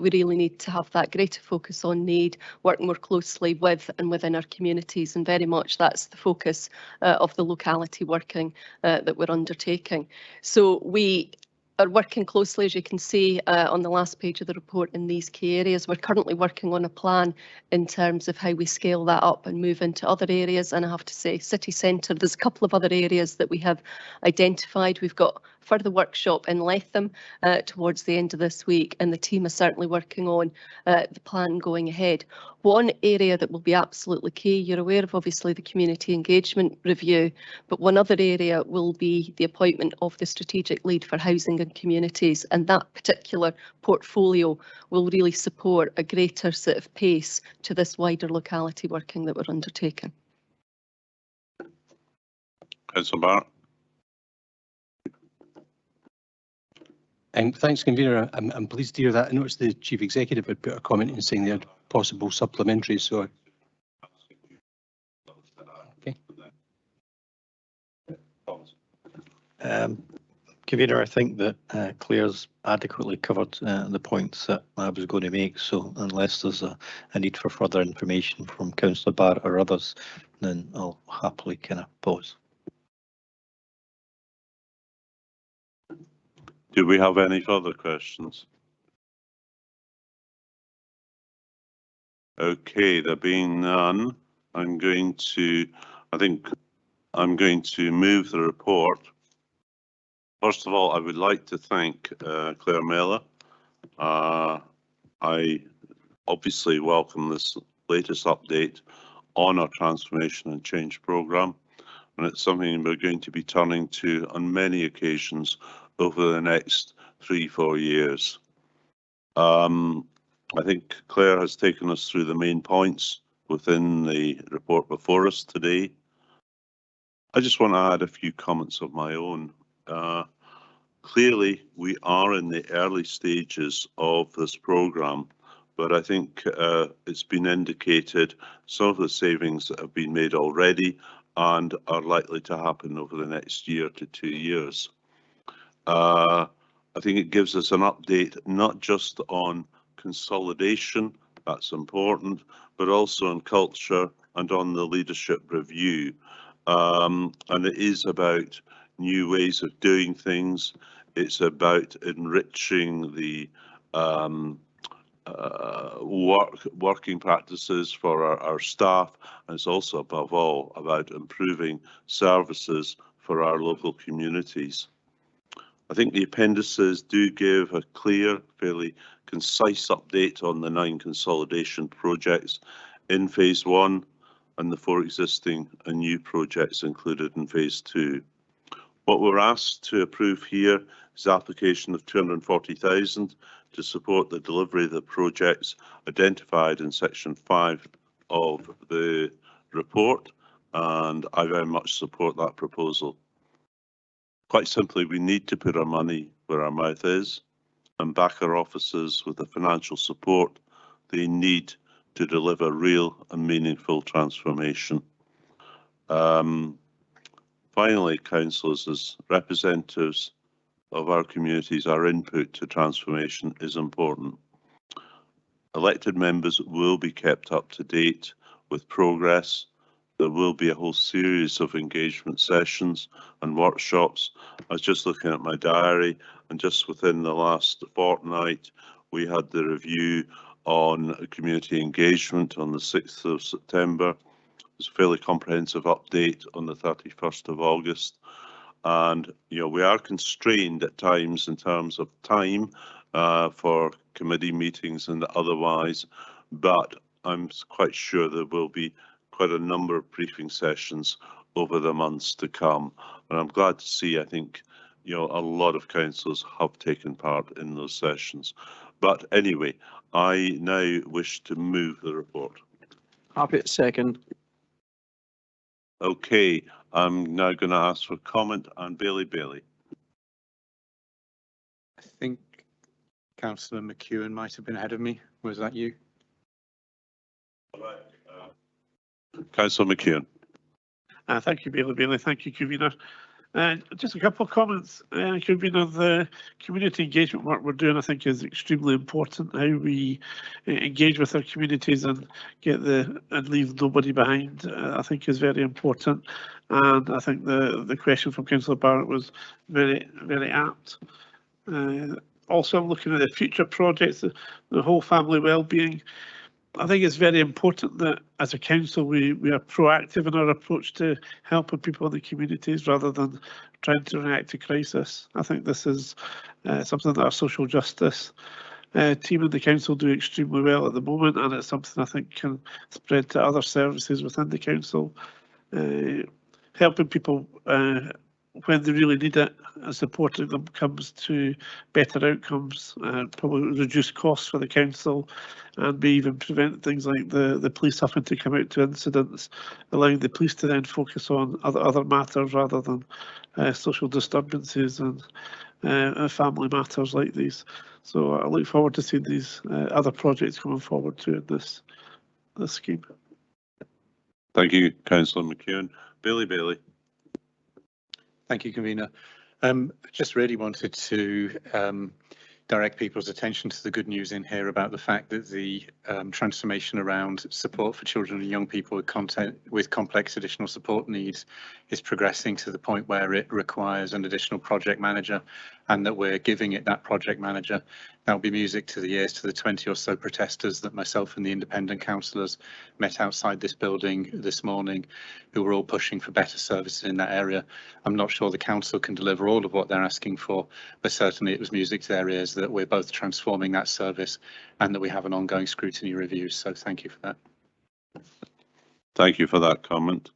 we really need to have that greater focus on need, work more closely with and within our communities, and very much that's the focus of the locality working that we're undertaking. So we are working closely, as you can see on the last page of the report, in these key areas. We're currently working on a plan in terms of how we scale that up and move into other areas. And I have to say, city centre, there's a couple of other areas that we have identified. We've got further workshop in Letham towards the end of this week, and the team is certainly working on the plan going ahead. One area that will be absolutely key, you're aware of obviously the community engagement review, but one other area will be the appointment of the strategic lead for housing and communities, and that particular portfolio will really support a greater sort of pace to this wider locality working that we're undertaking. Councillor Barrett. Thanks, Convener. I'm pleased to hear that. I noticed the Chief Executive had put a comment in saying they had possible supplementaries, so. Okay. Convener, I think that Claire's adequately covered the points that I was going to make, so unless there's a need for further information from Councillor Barrett or others, then I'll happily kind of pause. Do we have any further questions? Okay, there being none, I'm going to move the report. First of all, I would like to thank Claire Mellor. I obviously welcome this latest update on our transformation and change programme, and it's something we're going to be turning to on many occasions over the next 3-4 years. I think Claire has taken us through the main points within the report before us today. I just want to add a few comments of my own. Clearly, we are in the early stages of this programme, but I think it's been indicated some of the savings that have been made already and are likely to happen over the next year to 2 years. I think it gives us an update not just on consolidation, that's important, but also on culture and on the leadership review. And it is about new ways of doing things. It's about enriching the working practices for our staff, and it's also above all about improving services for our local communities. I think the appendices do give a clear, fairly concise update on the 9 consolidation projects in phase 1 and the 4 existing and new projects included in phase 2. What we're asked to approve here is the application of 240,000 to support the delivery of the projects identified in section 5 of the report, and I very much support that proposal. Quite simply, we need to put our money where our mouth is and back our officers with the financial support they need to deliver real and meaningful transformation. Finally, councillors, as representatives of our communities, our input to transformation is important. elected members will be kept up to date with progress. There will be a whole series of engagement sessions and workshops. I was just looking at my diary, and just within the last fortnight, we had the review on community engagement on the 6th of September. It's a fairly comprehensive update on the 31st of August. And, you know, we are constrained at times in terms of time for committee meetings and otherwise, but I'm quite sure there will be quite a number of briefing sessions over the months to come. And I'm glad to see, I think, you know, a lot of councillors have taken part in those sessions. But anyway, I now wish to move the report. Happy to second. Okay, I'm now going to ask for comment on Bailey. I think Councillor McEwen might have been ahead of me. Was that you? Councillor McEwen. Thank you, Bailey. Thank you, Convener. Just a couple of comments, Convener. The community engagement work we're doing, I think, is extremely important. How we engage with our communities and and leave nobody behind, I think, is very important. And I think the question from Councillor Barrett was very, very apt. Also, I'm looking at the future projects, the whole family wellbeing. I think it's very important that as a council we are proactive in our approach to helping people in the communities rather than trying to react to crisis. I think this is something that our social justice team in the council do extremely well at the moment, and it's something I think can spread to other services within the council. Helping people when they really need it and supporting them comes to better outcomes, probably reduce costs for the council, and may even prevent things like the police having to come out to incidents, allowing the police to then focus on other matters rather than social disturbances and family matters like these. So I look forward to seeing these other projects coming forward too in this scheme. Thank you, Councillor McEwen. Bailey. Thank you, Convener. Just really wanted to direct people's attention to the good news in here about the fact that the transformation around support for children and young people with complex additional support needs is progressing to the point where it requires an additional project manager, and that we're giving it that project manager. That'll be music to the ears to the 20 or so protesters that myself and the independent councillors met outside this building this morning, who were all pushing for better services in that area. I'm not sure the council can deliver all of what they're asking for, but certainly it was music to their ears that we're both transforming that service and that we have an ongoing scrutiny review. So thank you for that. Thank you for that comment.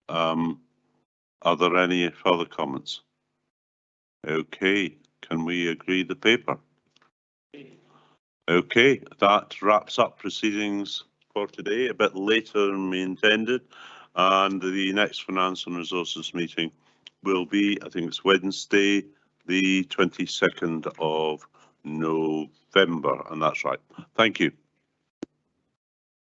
Are there any further comments? Okay, can we agree the paper? Okay, that wraps up proceedings for today, a bit later than we intended, and the next Finance and Resources meeting will be, I think it's Wednesday, the 22nd of November, and that's right. Thank you.